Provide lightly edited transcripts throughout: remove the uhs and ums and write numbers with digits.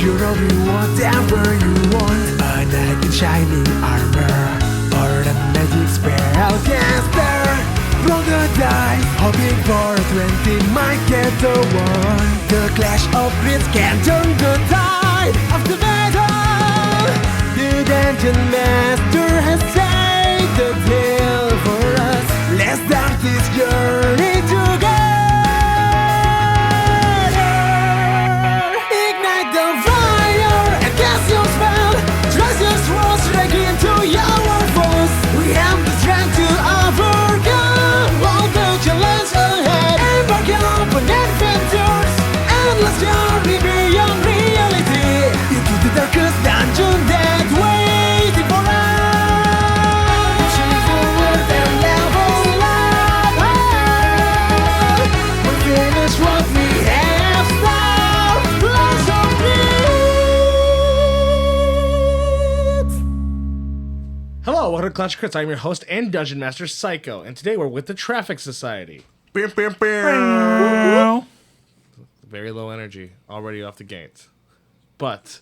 You'll be whatever you want. A knight in shining armor, or a magic spellcaster. Roll the dice, hoping for a 20 might get the one. The clash of grids can turn the tide of the battle. The dungeon master has saved the tale for us. Let's start this journey together. Ignite the fire and cast your spell. Trust your swords straight into your foes. We have the strength to overcome all the challenges ahead. Embark on adventures, endless journey beyond reality. Into the darkest dungeon that waiting for us. Pushing forward and level up. We'll finish what we have started. Lots of needs. Hello, welcome to Clash of Crits. I'm your host and Dungeon Master, Psycho, and today we're with the Traffic Society. Very low energy, already off the gate. But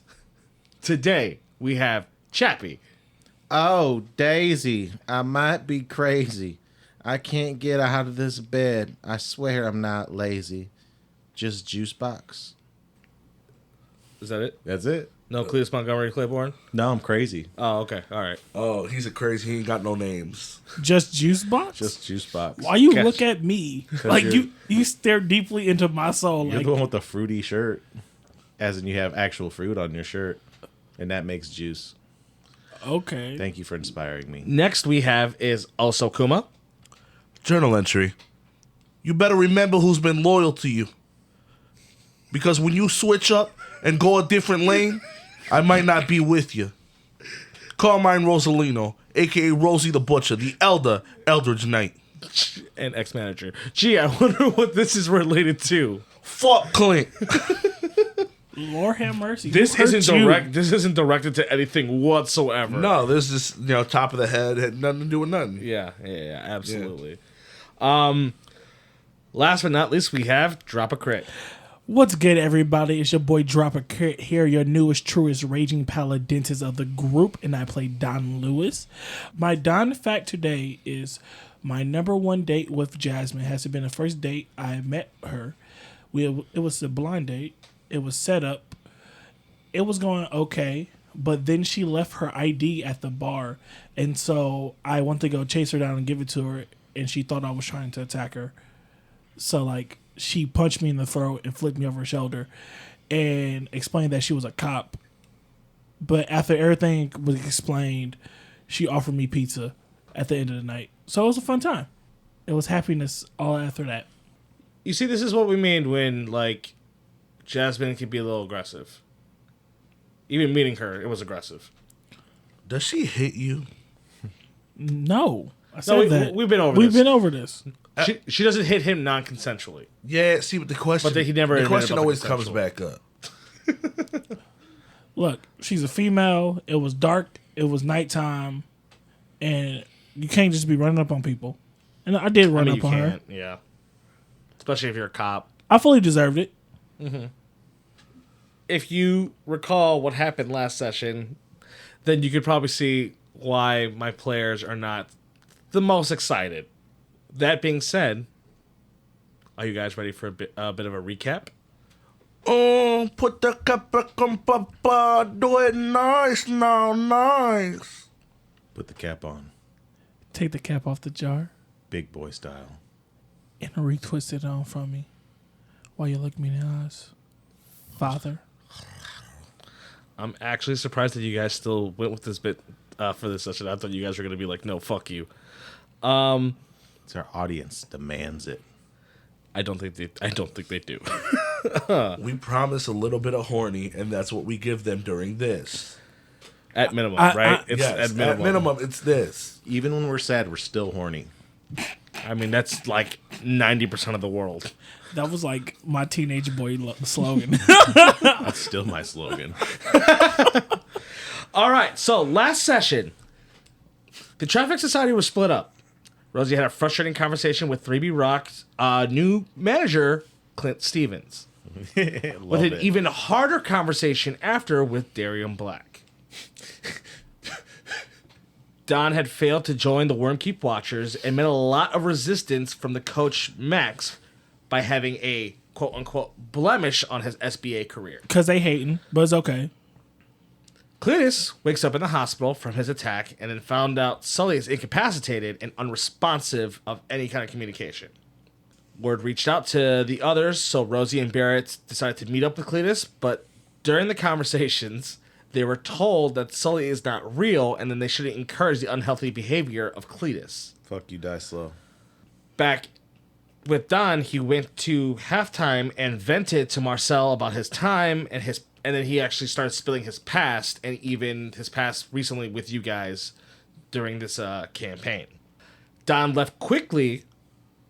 today we have Chappie. Oh, Daisy, I might be crazy. I can't get out of this bed. I swear I'm not lazy. Just juice box. Is that it? That's it. No Cleatus Montgomery Claiborne? No, I'm crazy. Oh, okay, all right. Oh, he's a crazy. He ain't got no names. Just juice box? Just juice box. Why you Catch. look at me? Like you stare deeply into my soul. You're Like the one with the fruity shirt. As in you have actual fruit on your shirt. And that makes juice. okay. Thank you for inspiring me. Next we have is also Kuma. Journal entry. You better remember who's been loyal to you. Because when you switch up and go a different lane, I might not be with you. Carmine Rosalino, a.k.a. Rosie the Butcher, the Elder Eldridge Knight. And ex-manager. Gee, I wonder what this is related to. Fuck Clint. Lord have mercy. This Who hurt isn't you? direct. This isn't directed to anything whatsoever. No, this is just, top of the head, had nothing to do with nothing. Yeah, absolutely. Last but not least, we have Drop a Crit. What's good, everybody? It's your boy Drop a Crit here, your newest, truest, raging paladintis of the group, and I play Don Lewis. My Don fact today is my number one date with Jasmine has been the first date I met her. It was a blind date. It was set up. It was going okay, but then she left her ID at the bar, and so I went to go chase her down and give it to her, and she thought I was trying to attack her. So, she punched me in the throat and flicked me over her shoulder and explained that she was a cop. But after everything was explained, she offered me pizza at the end of the night. So it was a fun time. It was happiness all after that. You see, this is what we mean when, Jasmine can be a little aggressive. Even meeting her, it was aggressive. Does she hit you? No. I said that. We've been over We've this. been over this. She doesn't hit him non-consensually. Yeah, see, but the question... But he never The admitted question about the always comes consensual. back up. Look, she's a female. It was dark. It was nighttime. And you can't just be running up on people. And I did run up on her. Yeah. Especially if you're a cop. I fully deserved it. If you recall what happened last session, then you could probably see why my players are not the most excited. That being said, are you guys ready for a bit of a recap? Oh, put the cap back on, Papa. Do it nice now, nice. Put the cap on. Take the cap off the jar Big boy style. and retwist it on from me while you look me in the eyes. Father. I'm actually surprised that you guys still went with this bit for this session. I thought you guys were going to be like, no, fuck you. It's our audience demands it. I don't think they do. We promise a little bit of horny, and that's what we give them during this. At minimum, right? It's Yes, at minimum, it's this. Even when we're sad, we're still horny. I mean, that's like 90% of the world. That was like my teenage boy slogan. That's still my slogan. All right, so last session, the Traffic Society was split up. Rosie had a frustrating conversation with 3B Rock's new manager, Clint Stevens. with an even harder conversation after with Darian Black. Don had failed to join the Wormkeep Watchers and met a lot of resistance from the coach Max by having a quote-unquote blemish on his SBA career. Because they hating, but it's okay. Cleatus wakes up in the hospital from his attack and then found out Sully is incapacitated and unresponsive of any kind of communication. Word reached out to the others, so Rosie and Barrett decided to meet up with Cleatus, but during the conversations, they were told that Sully is not real and then they shouldn't encourage the unhealthy behavior of Cleatus. Fuck you, die slow. Back with Don, he went to halftime and vented to Marcel about his time and then he actually started spilling his past and even his past recently with you guys during this campaign. Don left quickly,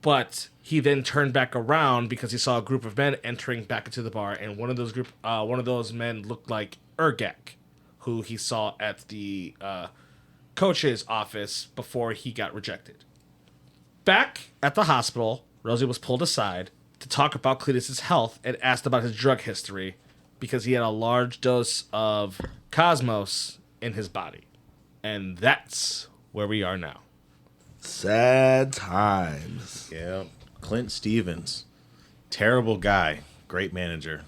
but he then turned back around because he saw a group of men entering back into the bar, and one of those men looked like Urgak, who he saw at the coach's office before he got rejected. Back at the hospital, Rosie was pulled aside to talk about Cleatus' health and asked about his drug history because he had a large dose of Cosmos in his body. And that's where we are now. Sad times. Yeah. Clint Stevens. Terrible guy. Great manager.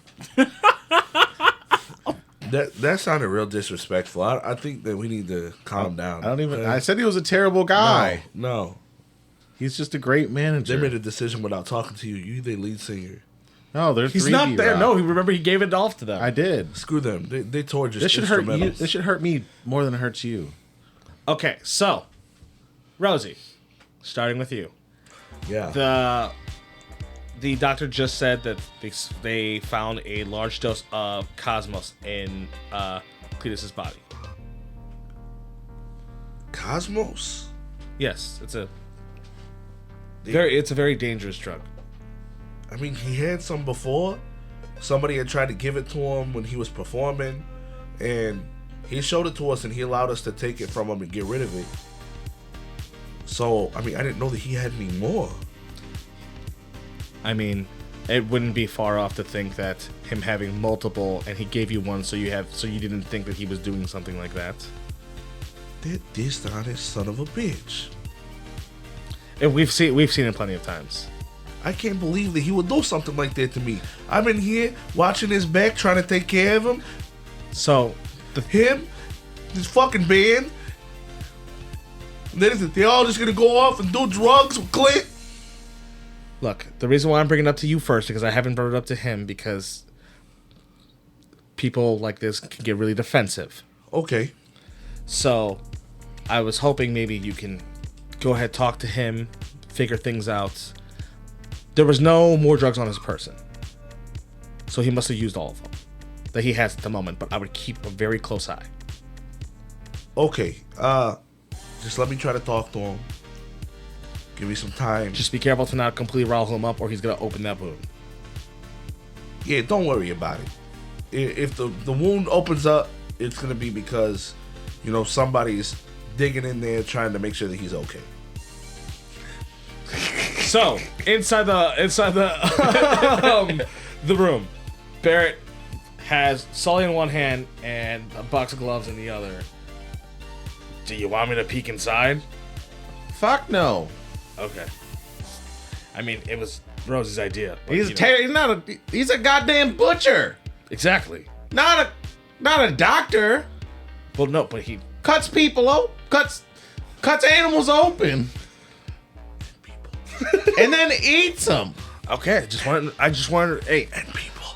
That sounded real disrespectful. I think that we need to calm down. I said he was a terrible guy. No. He's just a great manager. They made a decision without talking to you. You the lead singer. No, there's He's 3D not there. Rock. No, remember he gave it off to them. I did. Screw them. They tore just This should hurt you. instrumentals. This should hurt me more than it hurts you. Okay, so, Rosie, starting with you. Yeah. The doctor just said that they found a large dose of Cosmos in Cleatus' body. Cosmos? Yes, it's a very dangerous drug. I mean, he had some before. Somebody had tried to give it to him when he was performing, and he showed it to us, and he allowed us to take it from him and get rid of it. So, I mean, I didn't know that he had any more. I mean, it wouldn't be far off to think that him having multiple, and he gave you one, so you didn't think that he was doing something like that. That dishonest son of a bitch. And we've seen it plenty of times. I can't believe that he would do something like that to me. I've been here watching his back, trying to take care of him. So, This fucking band. And then they all just gonna go off and do drugs with Clint. look, the reason why I'm bringing it up to you first, because I haven't brought it up to him, because people like this can get really defensive. Okay. So, I was hoping maybe you can go ahead, talk to him, figure things out. There was no more drugs on his person. So he must have used all of them that he has at the moment, but I would keep a very close eye. Okay. Just let me try to talk to him. Give me some time. Just be careful to not completely rile him up or he's going to open that wound. Yeah, don't worry about it. If the wound opens up, it's going to be because, somebody's digging in there trying to make sure that he's okay. So, inside the the room, Barrett has Sully in one hand and a box of gloves in the other. Do you want me to peek inside? Fuck no. Okay. I mean, it was Rose's idea. But, He's a goddamn butcher. Exactly. Not a doctor. Well, no, but he Cuts people cuts animals open. And then eats them. Okay, I just wanted. Hey, and people.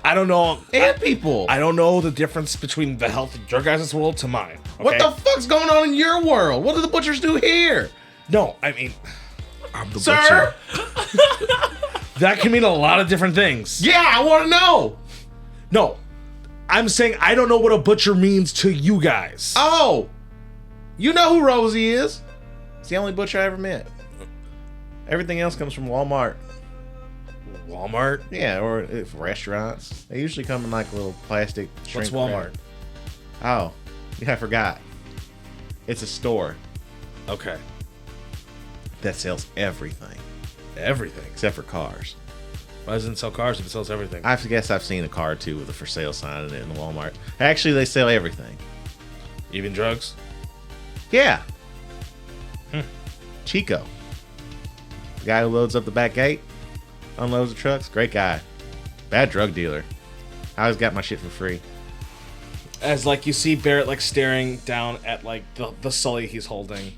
I don't know. People. I don't know the difference between the health of your guys' world to mine. Okay? What the fuck's going on in your world? What do the butchers do here? No, I mean, I'm the Sir? butcher. that can mean a lot of different things. Yeah, I want to know. No, I'm saying I don't know what a butcher means to you guys. Oh, you know who Rosie is. It's the only butcher I ever met. Everything else comes from Walmart. Walmart? Yeah, or restaurants. They usually come in like a little plastic What's shrink Walmart? wrap. Oh, yeah, I forgot. It's a store Okay. that sells everything Everything. except for cars. Why doesn't it sell cars if it sells everything? I guess I've seen a car or two with a for sale sign in it in Walmart. Actually, they sell everything. Even drugs? Yeah. Chico. The guy who loads up the back gate, unloads the trucks. Great guy. Bad drug dealer. I always got my shit for free. As like you see Barrett like staring down at like the Sully he's holding.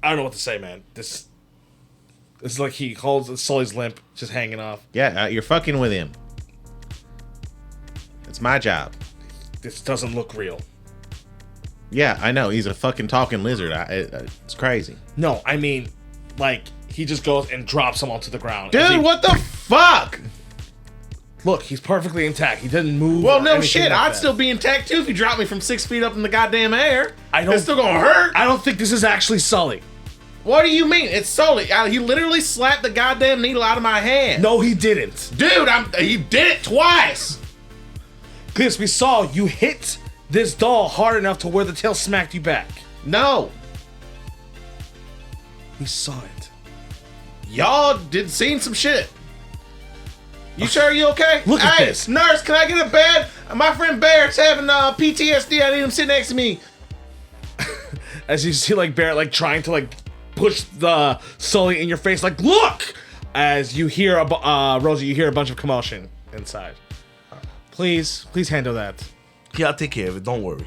I don't know what to say, man. This is like he holds Sully's limp just hanging off. Yeah, you're fucking with him. It's my job. This doesn't look real. Yeah, I know. He's a fucking talking lizard. It's crazy. No, I mean, like he just goes and drops him onto the ground. As Dude, he- what the fuck? Look, he's perfectly intact. He didn't move. Well, or no anything shit. like I'd that. still be intact too if you dropped me from 6 feet up in the goddamn air. I don't- It's still gonna hurt. I don't think this is actually Sully. What do you mean? It's Sully. He literally slapped the goddamn needle out of my hand. No, he didn't. Dude, he did it twice. Cleatus, we saw you hit this doll hard enough to where the tail smacked you back. No. We saw it. Y'all did seen some shit. You sure you okay? Look at Hey, this. nurse, can I get a bed? My friend Barrett's having PTSD. I need him to sit next to me. As you see, like Barrett, like trying to like push the Sully in your face, like look. As you hear Rosie, you hear a bunch of commotion inside. Please handle that. Yeah, I'll take care of it. Don't worry.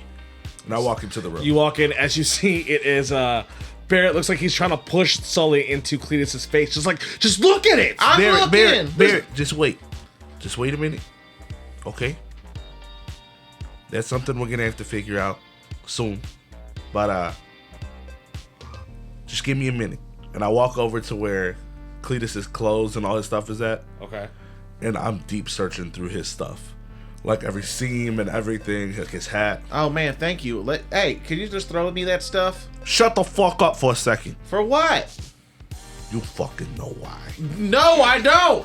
And I walk into the room. You walk in, as you see, it is Barrett looks like he's trying to push Sully into Cletus's face. Just look at it. I'm looking. Barrett, just wait. Just wait a minute. Okay? That's something we're gonna have to figure out soon. But just give me a minute. And I walk over to where Cletus's clothes and all his stuff is at. Okay. And I'm deep searching through his stuff. Like every seam and everything, like his hat. Oh man, thank you. Hey, can you just throw me that stuff? Shut the fuck up for a second. For what? You fucking know why. No, I don't.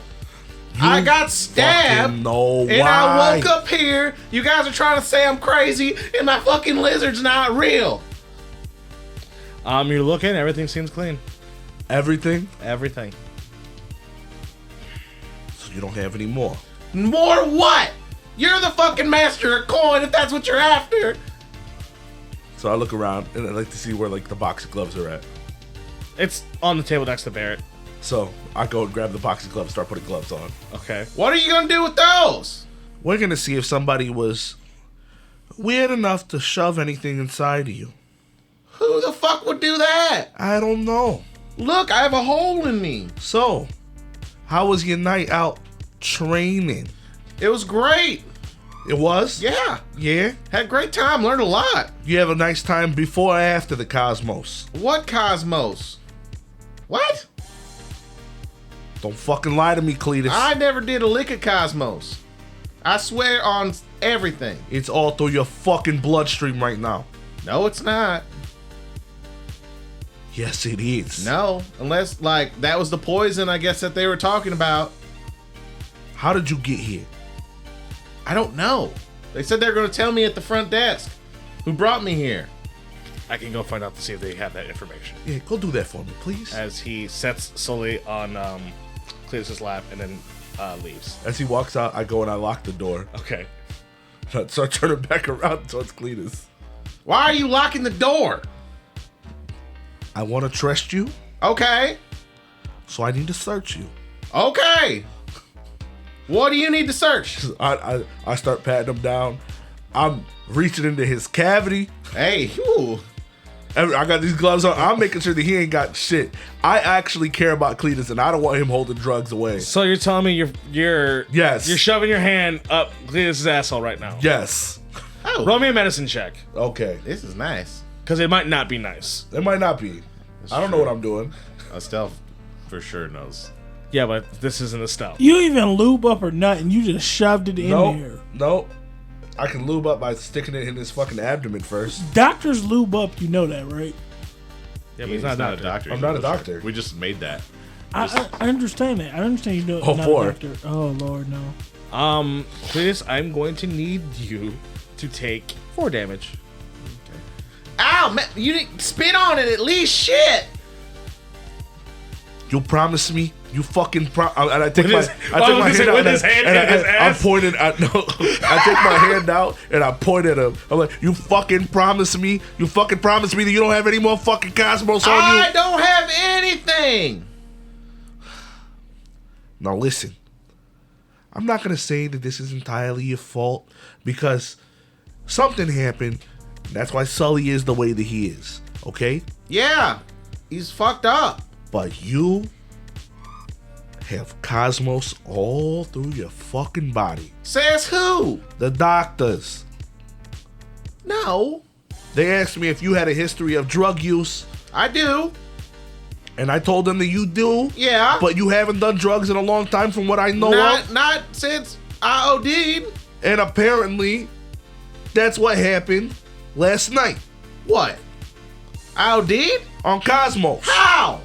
I got stabbed. Fucking know And why. I woke up here. You guys are trying to say I'm crazy, and my fucking lizard's not real. You're looking. Everything seems clean. Everything? Everything. So you don't have any more. More what? You're the fucking master of coin if that's what you're after. So I look around and I like to see where like the box of gloves are at. It's on the table next to Barrett. So I go and grab the box of gloves, start putting gloves on. Okay. What are you gonna do with those? We're gonna see if somebody was weird enough to shove anything inside of you. Who the fuck would do that? I don't know. Look, I have a hole in me. So, how was your night out training? It was great. It was? Yeah. Yeah? Had a great time. Learned a lot. You have a nice time before or after the Cosmos? What Cosmos? What? Don't fucking lie to me, Cleatus. I never did a lick of Cosmos. I swear on everything. It's all through your fucking bloodstream right now. No, it's not. Yes, it is. No, unless like that was the poison I guess that they were talking about. How did you get here? I don't know. They said they were going to tell me at the front desk. Who brought me here? I can go find out to see if they have that information. Yeah, go do that for me, please. As he sets Sully on Cletus's lap and then leaves. As he walks out, I go and I lock the door. Okay. So I turn it back around towards Cletus. Why are you locking the door? I want to trust you, Okay. so I need to search you. Okay. What do you need to search? I start patting him down. I'm reaching into his cavity. Hey, whew. I got these gloves on. I'm making sure that he ain't got shit. I actually care about Cletus, and I don't want him holding drugs away. So you're telling me you're Yes. you're shoving your hand up Cletus's asshole right now. Yes. Oh, Roll me a medicine check. Okay. this is nice. Because it might not be nice. It might not be. I don't know what I'm doing. Stealth for sure knows. Yeah, but this isn't a stealth. You even lube up or nothing. You just shoved it in Nope. there. Nope. I can lube up by sticking it in his fucking abdomen first. Doctors lube up. You know that, right? Yeah, but he's not a doctor. I'm not a doctor. We just made that. I understand that. I understand you know Oh, not four. a doctor. Oh, Lord, no. Cletus, I'm going to need you to take 4 damage. Ow, man, you didn't spit on it at least. Shit. You promise me? You fucking and I take With my his- I take my with hand out his hand and in his I'm ass? pointing at no. I take my hand out and I point at him. I'm like, you fucking promise me? You fucking promise me that you don't have any more fucking cosmos on you? I don't have anything. Now listen, I'm not gonna say that this is entirely your fault because something happened. That's why Sully is the way that he is. Okay, Yeah, he's fucked up. but you have cosmos all through your fucking body. Says who? The doctors. No, They asked me if you had a history of drug use, I do. and I told them that you do. Yeah, But you haven't done drugs in a long time, from what I know of. not since I OD'd. And apparently, that's what happened last night What? I OD'd? on Cosmos. How?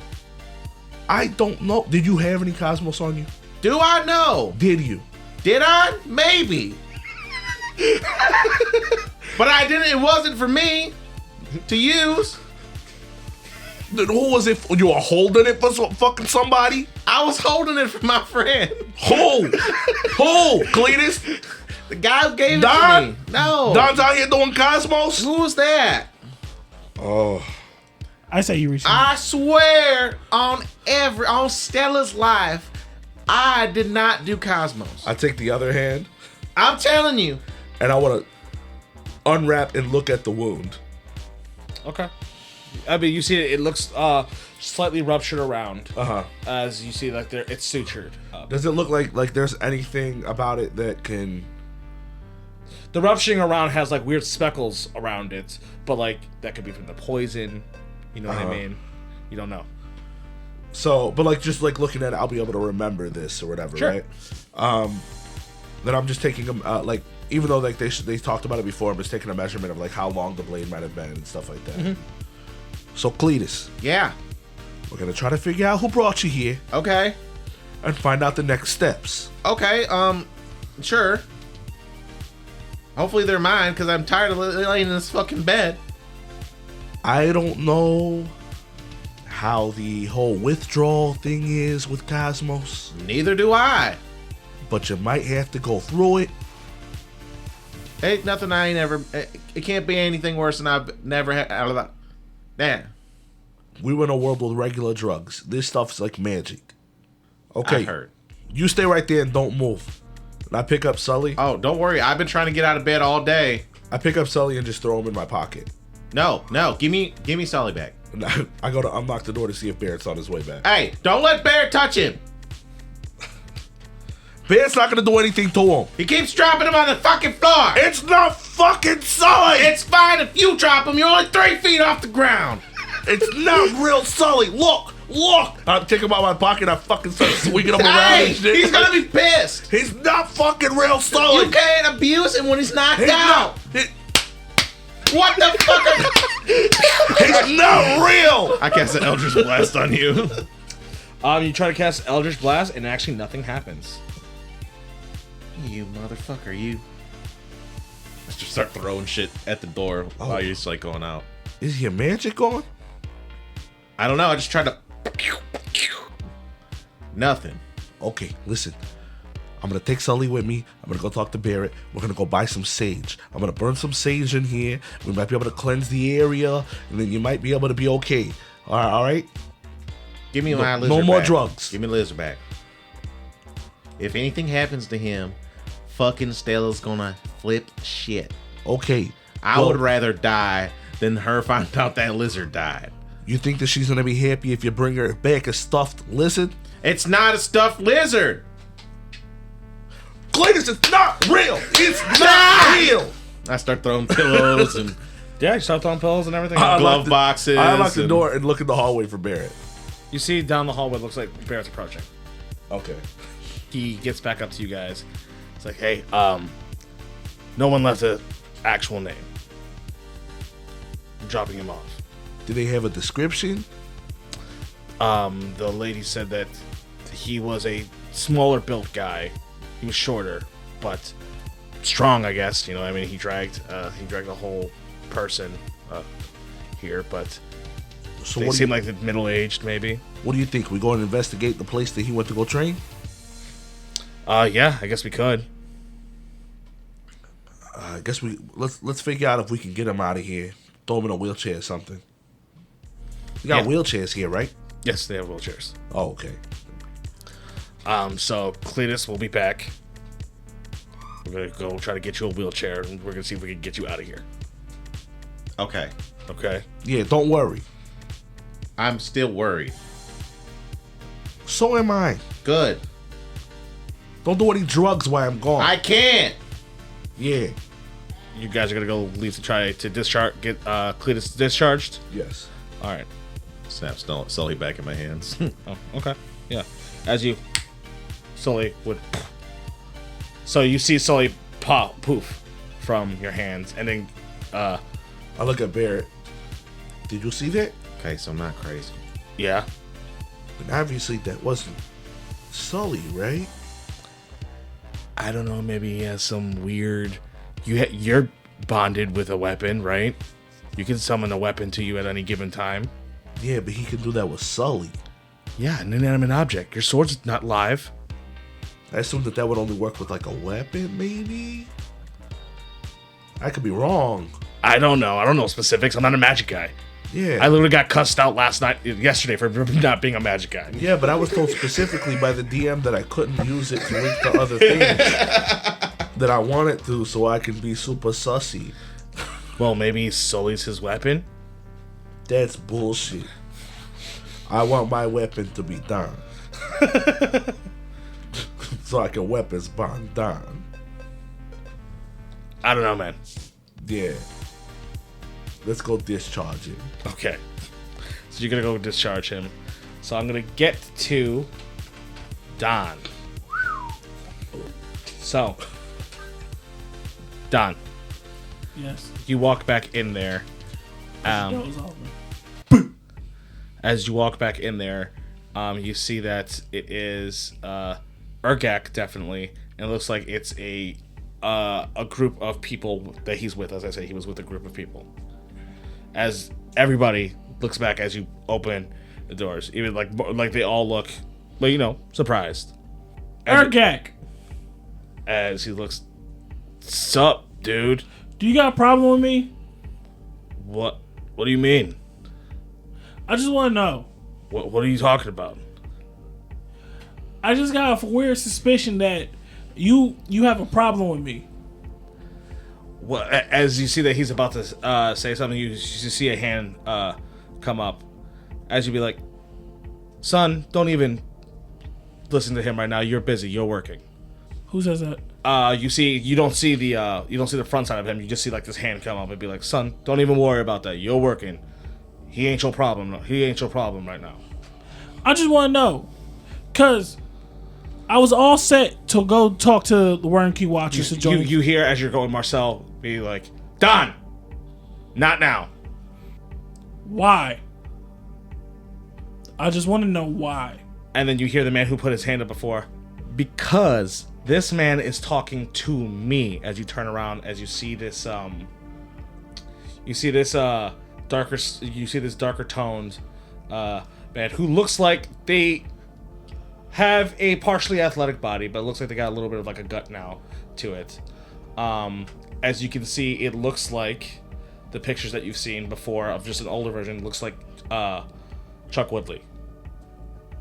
I don't know. Did you have any Cosmos on you? Do I know? Did you? Did I? Maybe. But I didn't. It wasn't for me to use. Then who was it? You were holding it for fucking somebody? I was holding it for my friend, Who? Who? Cleatus? the guy who gave it Don? to me. No. Don's out here doing Cosmos? Who was that? Oh. I say you reach. I swear on Stella's life, I did not do Cosmos. I take the other hand, I'm telling you. and I want to unwrap and look at the wound. Okay. I mean, you see it looks slightly ruptured around. As you see, like it's sutured. Does it look like there's anything about it that can... The rupturing around has like weird speckles around it, but like that could be from the poison. You know what I mean? You don't know. So, but like just like looking at it, I'll be able to remember this or whatever, Sure. right? Then I'm just taking them like, even though like they talked about it before, I'm just taking a measurement of like how long the blade might have been and stuff like that. So Cleatus, Yeah. we're gonna try to figure out who brought you here Okay. and find out the next steps. Okay. Sure. Hopefully they're mine, because I'm tired of laying in this fucking bed. I don't know how the whole withdrawal thing is with Cosmos, Neither do I. but you might have to go through it. Ain't nothing I ain't ever. It can't be anything worse than I've never had. Damn. We were in a world with regular drugs. This stuff's like magic. Okay, I heard. you stay right there and don't move. And I pick up Sully. Oh, don't worry. I've been trying to get out of bed all day. I pick up Sully and just throw him in my pocket. No. Give me Sully back. And I go to unlock the door to see if Barrett's on his way back. Hey, don't let Bear touch him. Barrett's not gonna do anything to him. He keeps dropping him on the fucking floor. It's not fucking Sully. It's fine if you drop him. You're only 3 feet off the ground. It's not real Sully. Look. I take him out of my pocket. I fucking start swinging him around Hey, and shit. he's gonna be pissed. He's not fucking real Sully. You can't abuse him when he's knocked He's out. not. What the fuck? He's not real. I cast an Eldritch Blast on you. You try to cast Eldritch Blast, and actually nothing happens. You motherfucker, you. Let's just start throwing shit at the door while you're just like going out. Is your magic on? I don't know. I just tried to. Nothing. Okay, listen. I'm gonna take Sully with me. I'm gonna go talk to Barrett. We're gonna go buy some sage. I'm gonna burn some sage in here. We might be able to cleanse the area, and then you might be able to be okay. All right. Give me my lizard No more back. drugs. Give me lizard back. If anything happens to him, fucking Stella's gonna flip shit. Okay. I Well, would rather die than her find out that lizard died. You think that she's gonna be happy if you bring her back a stuffed lizard? It's not a stuffed lizard. Cleatus, it's not real. It's not real. I start throwing pillows and Yeah, you start throwing pillows and everything. glove boxes. I unlock the and- door and look in the hallway for Barrett. You see down the hallway, looks like Barrett's approaching. Okay. He gets back up to you guys. It's like, hey, no one left an actual name. I'm dropping him off. Do they have a description? The lady said that he was a smaller built guy. He was shorter, but strong, I guess. You know, I mean, he dragged the whole person here, but So They seem like they're middle-aged, maybe. what do you think? We go and investigate the place that he went to go train? Yeah, I guess we could. I guess let's figure out if we can get him out of here. Throw him in a wheelchair or something. You got Yeah. wheelchairs here, right? Yes, they have wheelchairs. Oh, okay. So Cleatus will be back. We're gonna go try to get you a wheelchair, and we're gonna see if we can get you out of here. Okay. Okay. Yeah, don't worry. I'm still worried. So am I. Good. Don't do any drugs while I'm gone. I can't. Yeah. You guys are gonna go leave to try to get Cleatus discharged. Yes. All right. Snap Sully back in my hands. Oh, okay. Yeah. As you, Sully would. So you see Sully poof from your hands, and then I look at Barrett. Did you see that? Okay, so I'm not crazy. yeah. But obviously that wasn't Sully, right? I don't know. Maybe he has some weird. You're bonded with a weapon, right? You can summon a weapon to you at any given time. Yeah, but he can do that with Sully. Yeah, an inanimate object. Your sword's not live. I assume that would only work with like a weapon, maybe? I could be wrong. I don't know. I don't know specifics. I'm not a magic guy. Yeah. I literally got cussed out yesterday for not being a magic guy. Yeah, but I was told specifically by the DM that I couldn't use it to link to other things that I wanted to, so I can be super sussy. Well, maybe Sully's his weapon. That's bullshit. I want my weapon to be Don. So I can weapons bond Don. I don't know, man. Yeah. Let's go discharge him. Okay. So you're gonna go discharge him. So I'm gonna get to Don. So, Don, Yes. you walk back in there. That was over. As you walk back in there, you see that it is Urgak, definitely, and it looks like it's a group of people that he's with. As I say, he was with a group of people. As everybody looks back as you open the doors, even like they all look, surprised. Urgak, As he looks, sup, dude? do you got a problem with me? What do you mean? I just want to know. What are you talking about? I just got a weird suspicion that you have a problem with me. Well, as you see that he's about to say something, you see a hand come up. As you be like, son, don't even listen to him right now. You're busy. You're working. Who says that? You don't see the front side of him. You just see like this hand come up and be like, son, don't even worry about that. You're working. He ain't your problem. He ain't your problem right now. I just want to know, cause I was all set to go talk to the Worm Key Watchers to join. You hear as you're going, Marcel be like, Don, not now. Why? I just want to know why. And then you hear the man who put his hand up before, because this man is talking to me. As you turn around, as you see this darker toned man who looks like they have a partially athletic body, but it looks like they got a little bit of like a gut now to it. As you can see, it looks like the pictures that you've seen before of just an older version. Looks like Chuck Woodley.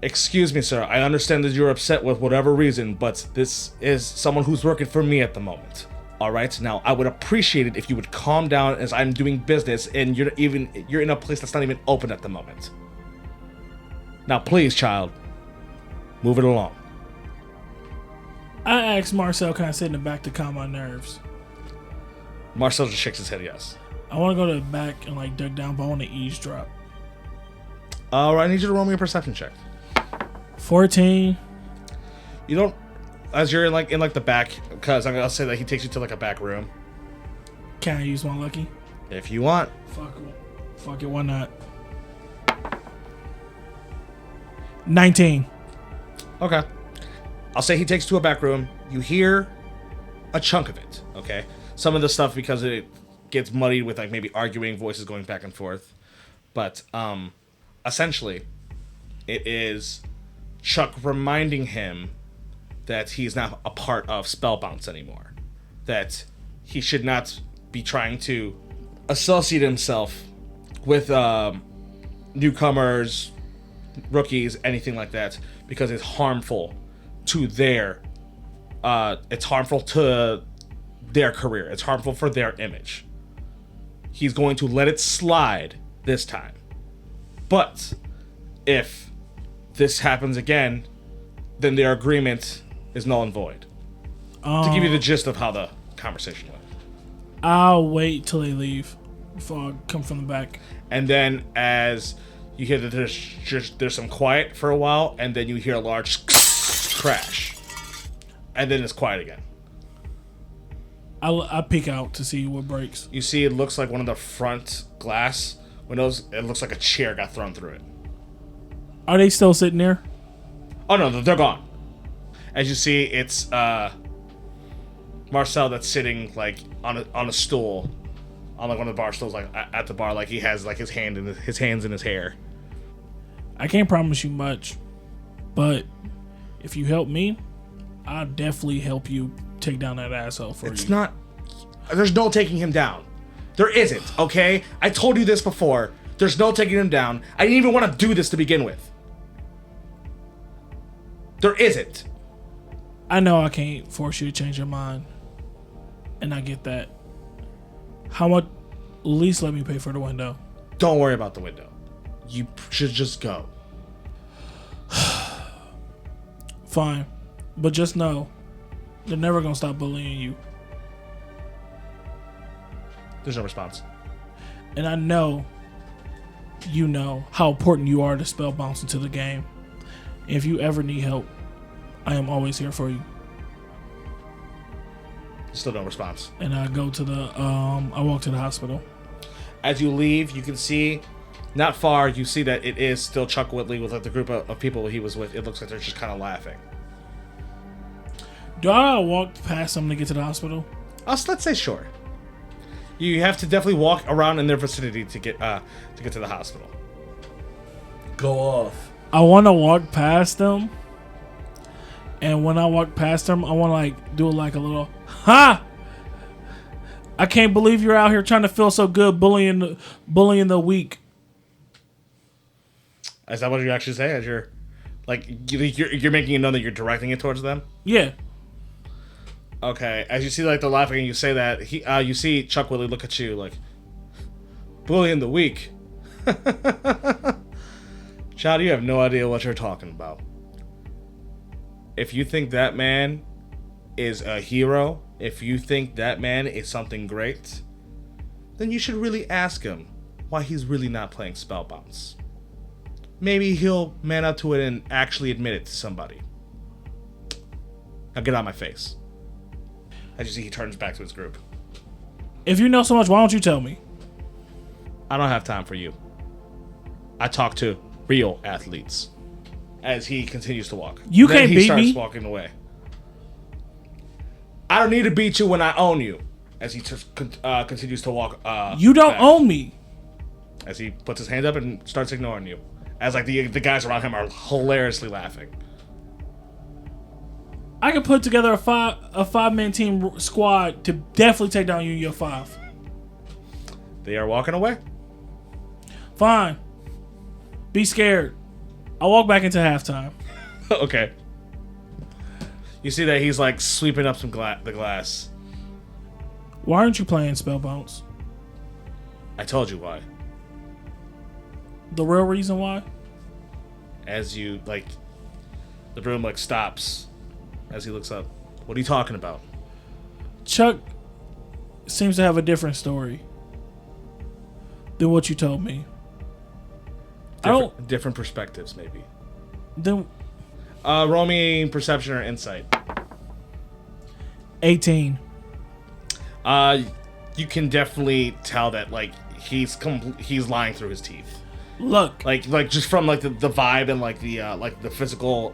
Excuse me, sir. I understand that you're upset with whatever reason, but this is someone who's working for me at the moment. All right. Now, I would appreciate it if you would calm down as I'm doing business, and you're in a place that's not even open at the moment. Now, please, child, move it along. I asked Marcel, can I sit in the back to calm my nerves? Marcel just shakes his head, yes. I want to go to the back and like duck down, but I want to eavesdrop. All right, I need you to roll me a perception check. 14. You don't, as you're in the back, because I'll say that he takes you to like a back room. Can I use my lucky? If you want. Fuck it, why not? 19. Okay. I'll say he takes you to a back room. You hear a chunk of it, okay? Some of the stuff, because it gets muddied with like maybe arguing voices going back and forth. But essentially, it is Chuck reminding him that he's not a part of Spellbounce anymore. That he should not be trying to associate himself with newcomers, rookies, anything like that, because it's harmful to their career. It's harmful for their image. He's going to let it slide this time. But if this happens again, then their agreement is null and void. To give you the gist of how the conversation went. I'll wait till they leave before I come from the back. And then as you hear that there's some quiet for a while, and then you hear a large crash. And then it's quiet again. I peek out to see what breaks. You see it looks like one of the front glass windows. It looks like a chair got thrown through it. Are they still sitting there? Oh no, they're gone. As you see, it's Marcel that's sitting like on a stool, on like one of the bar stools, like at the bar, like he has like his hands in his hair. I can't promise you much, but if you help me, I'll definitely help you take down that asshole for you. It's not. There's no taking him down. There isn't. Okay, I told you this before. There's no taking him down. I didn't even want to do this to begin with. There isn't. I know I can't force you to change your mind, and I get that. How much? At least let me pay for the window. Don't worry about the window. You should just go. Fine, but just know they're never gonna stop bullying you. There's no response. And I know you know how important you are to spell bounce into the game. If you ever need help, I am always here for you. Still no response. And I go to the I walk to the hospital. As you leave, you can see, not far, you see that it is still Chuck Whitley with like the group of people he was with. It looks like they're just kind of laughing. Do I walk past them to get to the hospital? Let's say sure. You have to definitely walk around in their vicinity to get to the hospital. Go off. I want to walk past them, and when I walk past them, I want to like do like a little ha. I can't believe you're out here trying to feel so good, bullying the weak. Is that what you actually say? As you're like you're making it known that you're directing it towards them? Yeah. Okay. As you see like the laughing, and you say that you see Chuck Whitley look at you like bullying the weak. Child, you have no idea what you're talking about. If you think that man is a hero, if you think that man is something great, then you should really ask him why he's really not playing Spellbounce. Maybe he'll man up to it and actually admit it to somebody. Now get out of my face. As you see, he turns back to his group. If you know so much, why don't you tell me? I don't have time for you. I talk to real athletes. As he continues to walk. You Then can't he beat starts me. walking away. I don't need to beat you when I own you. As he continues to walk. You don't back. own me. As he puts his hand up and starts ignoring you. As like the guys around him are hilariously laughing. I can put together a five-man team squad to definitely take down you and your five. They are walking away. Fine. Be scared. I'll walk back into halftime. Okay. You see that he's like sweeping up the glass. Why aren't you playing Spell Bounce? I told you why. The real reason why? As you like, the room like stops. As he looks up. What are you talking about? Chuck seems to have a different story than what you told me. Different perspectives, maybe. Then Roll me perception or insight. 18. You can definitely tell that like he's lying through his teeth. Look, Like just from like the vibe and like the physical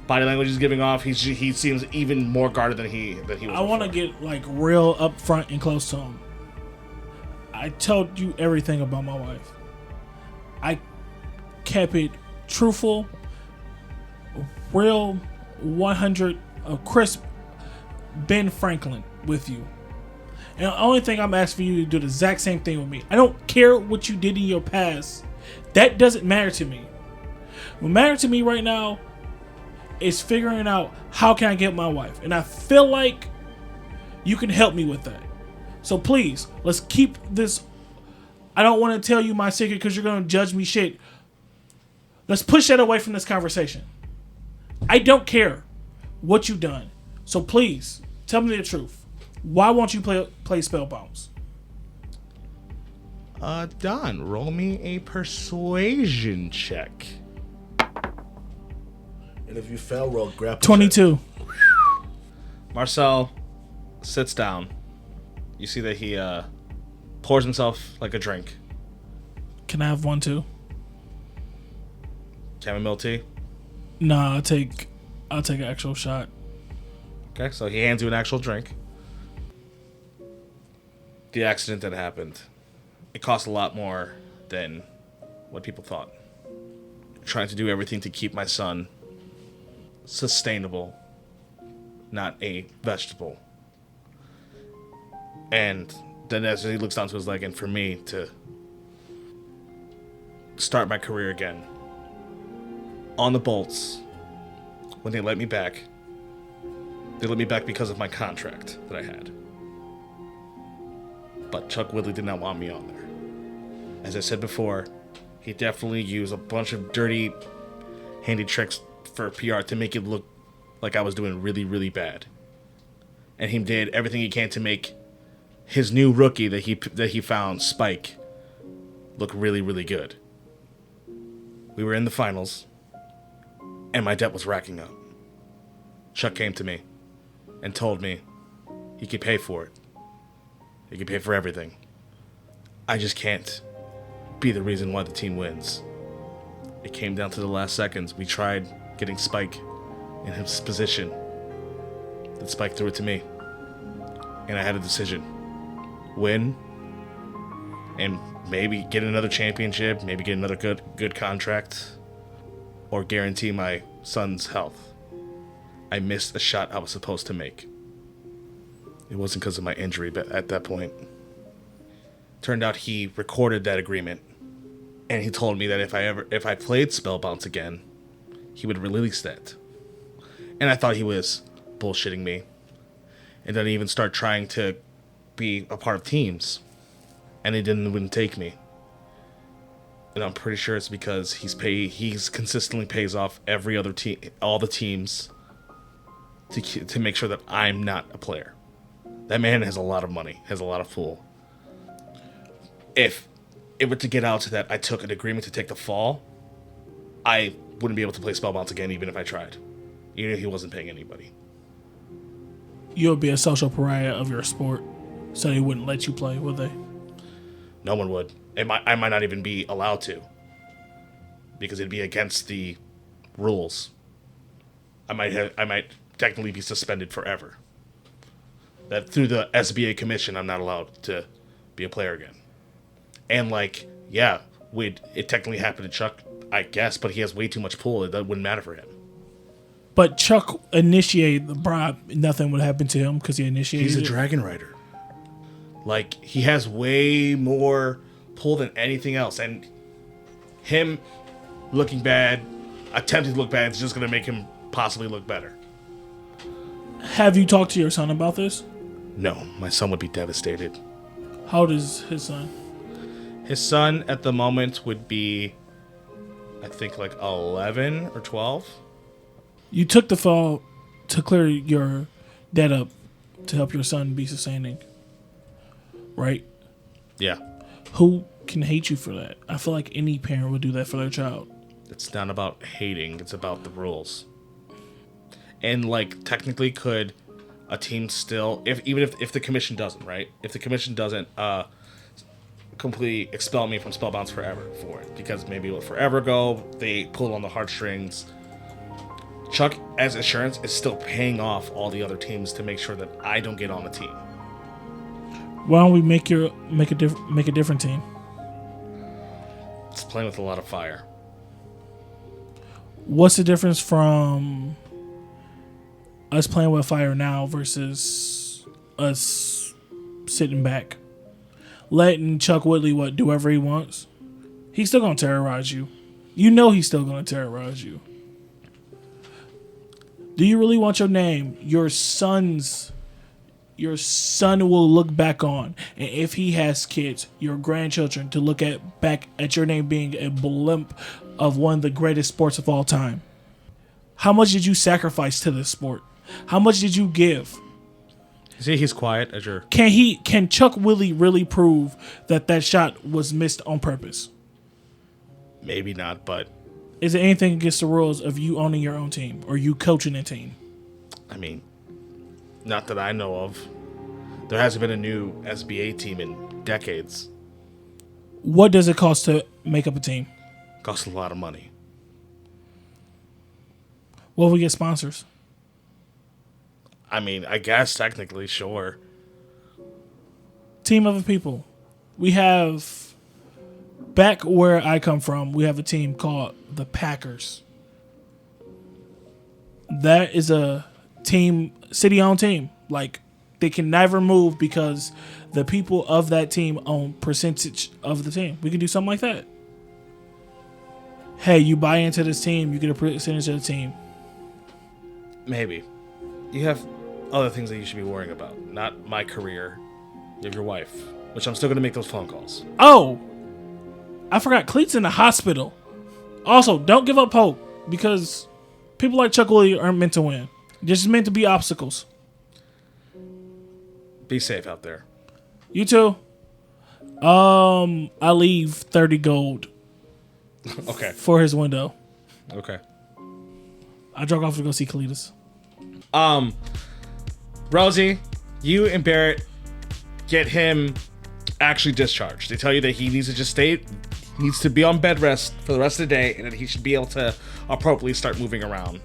body language he's giving off, he seems even more guarded than he was. I want to get like real up front and close to him. I told you everything about my wife. I kept it truthful, real, 100, crisp Ben Franklin with you. And the only thing I'm asking you to do the exact same thing with me. I don't care what you did in your past. That doesn't matter to me. What matters to me right now is figuring out how can I get my wife. And I feel like you can help me with that. So please, let's keep this. I don't want to tell you my secret because you're going to judge me shit. Let's push that away from this conversation. I don't care what you've done. So please, tell me the truth. Why won't you play Spellbounds? Don, roll me a persuasion check. And if you fail, roll grapple. 22. Marcel sits down. You see that he pours himself like a drink. Can I have one too? Chamomile tea. Nah, I'll take an actual shot. Okay, so he hands you an actual drink. The accident that happened, it cost a lot more than what people thought. Trying to do everything to keep my son sustainable, not a vegetable. And then as he looks down to his leg, and for me to start my career again on the Bolts, when they let me back because of my contract that I had. But Chuck Woodley did not want me on there. As I said before, he definitely used a bunch of dirty, handy tricks for PR to make it look like I was doing really, really bad. And he did everything he can to make his new rookie that he found, Spike, look really, really good. We were in the finals, and my debt was racking up. Chuck came to me and told me he could pay for it. He could pay for everything. I just can't be the reason why the team wins. It came down to the last seconds. We tried getting Spike in his position. Then Spike threw it to me. And I had a decision. Win. And maybe get another championship. Maybe get another good contract. Or guarantee my son's health. I missed a shot I was supposed to make. It wasn't because of my injury, but at that point, turned out he recorded that agreement, and he told me that if I played Spellbounce again, he would release that. And I thought he was bullshitting me, and then even start trying to be a part of teams, and he wouldn't take me. And I'm pretty sure it's because he's consistently pays off every other team, all the teams, to make sure that I'm not a player. That man has a lot of money, has a lot of pull. If it were to get out to that I took an agreement to take the fall, I wouldn't be able to play Spellbounce again even if I tried. Even if he wasn't paying anybody. You'll be a social pariah of your sport, so they wouldn't let you play, would they? No one would. I might not even be allowed to. Because it'd be against the rules. I might technically be suspended forever. That through the SBA commission, I'm not allowed to be a player again. And it technically happened to Chuck, I guess, but he has way too much pull. That wouldn't matter for him. But Chuck initiated the bribe. Nothing would happen to him because he initiated He's a it. dragon rider. He has way more pull than anything else. And him looking bad, attempting to look bad, is just going to make him possibly look better. Have you talked to your son about this? No, my son would be devastated. How old is his son? His son at the moment would be, I think, 11 or 12. You took the fall to clear your debt up to help your son be sustaining, right? Yeah. Who can hate you for that? I feel like any parent would do that for their child. It's not about hating. It's about the rules. And technically, could a team still, if the commission doesn't, right? If the commission doesn't completely expel me from Spellbounce forever for it, because maybe it will forever go, they pull on the heartstrings. Chuck, as insurance, is still paying off all the other teams to make sure that I don't get on the team. Why don't we make a different team? It's playing with a lot of fire. What's the difference from us playing with fire now versus us sitting back, letting Chuck Whitley do whatever he wants? He's still gonna terrorize you. You know he's still gonna terrorize you. Do you really want your name, your son will look back on, and if he has kids, your grandchildren, to look back at your name being a blimp of one of the greatest sports of all time? How much did you sacrifice to this sport? How much did you give? See, he's quiet as you're... Can Chuck Willie really prove that shot was missed on purpose? Maybe not, but... Is it anything against the rules of you owning your own team or you coaching a team? I mean, not that I know of. There hasn't been a new SBA team in decades. What does it cost to make up a team? Costs a lot of money. Well, we get sponsors. I mean, I guess technically, sure. Team of people. We have... Back where I come from, we have a team called the Packers. That is a team, city-owned team. Like, they can never move because the people of that team own percentage of the team. We can do something like that. Hey, you buy into this team, you get a percentage of the team. Maybe. You have other things that you should be worrying about. Not my career. You have your wife, which I'm still going to make those phone calls. Oh! I forgot, Cleet's in the hospital. Also, don't give up hope, because people like Chuck Willie aren't meant to win. They're just meant to be obstacles. Be safe out there. You too. I leave 30 gold Okay. for his window. Okay. I drove off to go see Cleatus. Rosie, you and Barrett get him actually discharged. They tell you that he needs to just needs to be on bed rest for the rest of the day, and that he should be able to appropriately start moving around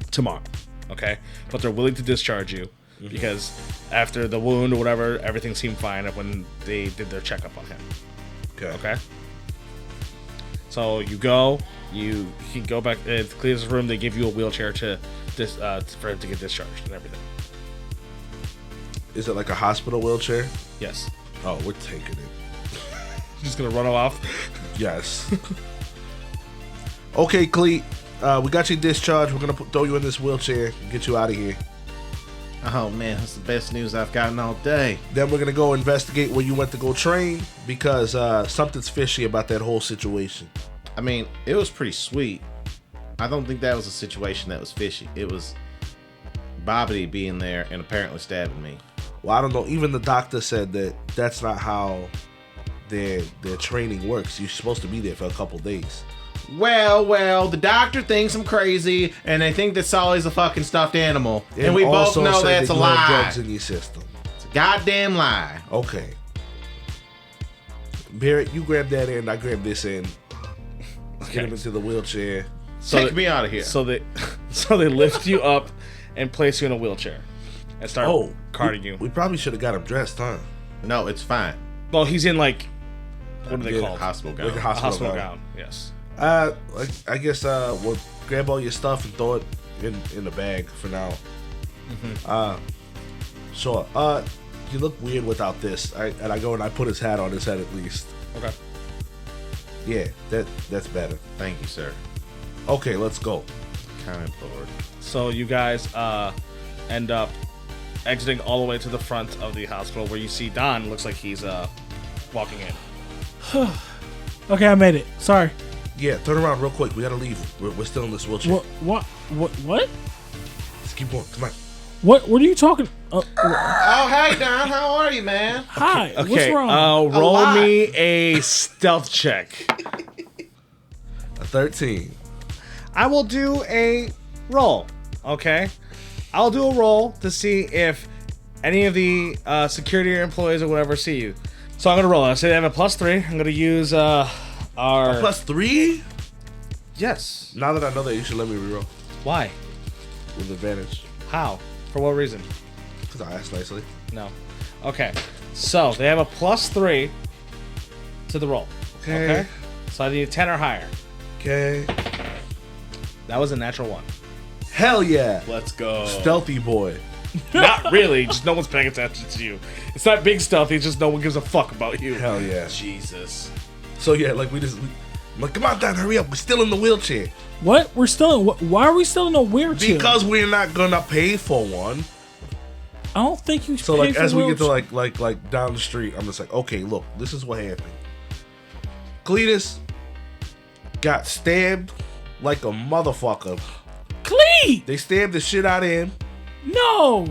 tomorrow. Okay? But they're willing to discharge you because after the wound or whatever, everything seemed fine when they did their checkup on him. Okay? So you can go back to Cleatus' room. They give you a wheelchair for him to get discharged and everything. Is it like a hospital wheelchair? Yes. Oh, we're taking it. Just gonna run off. Yes. Okay, Cleet. We got you discharged. We're gonna throw you in this wheelchair and get you out of here. Oh man, that's the best news I've gotten all day. Then we're gonna go investigate where you went to go train because something's fishy about that whole situation. I mean, it was pretty sweet. I don't think that was a situation that was fishy. It was Bobbity being there and apparently stabbing me. Well, I don't know. Even the doctor said that that's not how their training works. You're supposed to be there for a couple days. Well, the doctor thinks I'm crazy, and they think that Sully's a fucking stuffed animal. And we both also know said that's that a you have lie. drugs in your system. It's a goddamn lie. Okay. Barrett, you grab that end. I grab this end. Let's get him into the wheelchair. Take me out of here. So they lift you up and place you in a wheelchair and start carting you. We probably should have got him dressed, huh? No, it's fine. Well, he's in what are they called? Hospital gown. Like a A hospital gown. Yes. I guess we'll grab all your stuff and throw it in the bag for now. Sure. You look weird without this. And I go and I put his hat on his head at least. Okay. Yeah, that's better. Thank you, sir. Okay, let's go. Kind Lord. So you guys end up exiting all the way to the front of the hospital where you see Don. Looks like he's walking in. Okay, I made it. Sorry. Yeah, turn around real quick. We gotta leave. We're still in this wheelchair. What? Let's keep going. Come on. What are you talking? Oh, hey, Don. How are you, man? Hi. Okay. What's wrong? Roll me a stealth check. A 13. I will do a roll. Okay. I'll do a roll to see if any of the security employees or whatever see you. So I'm gonna roll. I say they have a +3. I'm gonna use our A +3? Yes. Now that I know that, you should let me reroll Why? with advantage. How? For what reason? Because I asked nicely. No. Okay. So they have a +3 to the roll. Okay. So I need a 10 or higher. Okay. That was a natural 1. Hell yeah. Let's go. Stealthy boy. Not really. Just no one's paying attention to you. It's not being stealthy. It's just no one gives a fuck about you. Hell yeah. Jesus. So yeah, like I'm like, come on, Don, hurry up. We're still in the wheelchair. What? We're still in. Why are we still in a wheelchair? Because we're not gonna pay for one. I don't think you. So like as we get to like down the street, I'm just like, okay, look, this is what happened. Cleatus got stabbed like a motherfucker. Clee. They stabbed the shit out of him. No.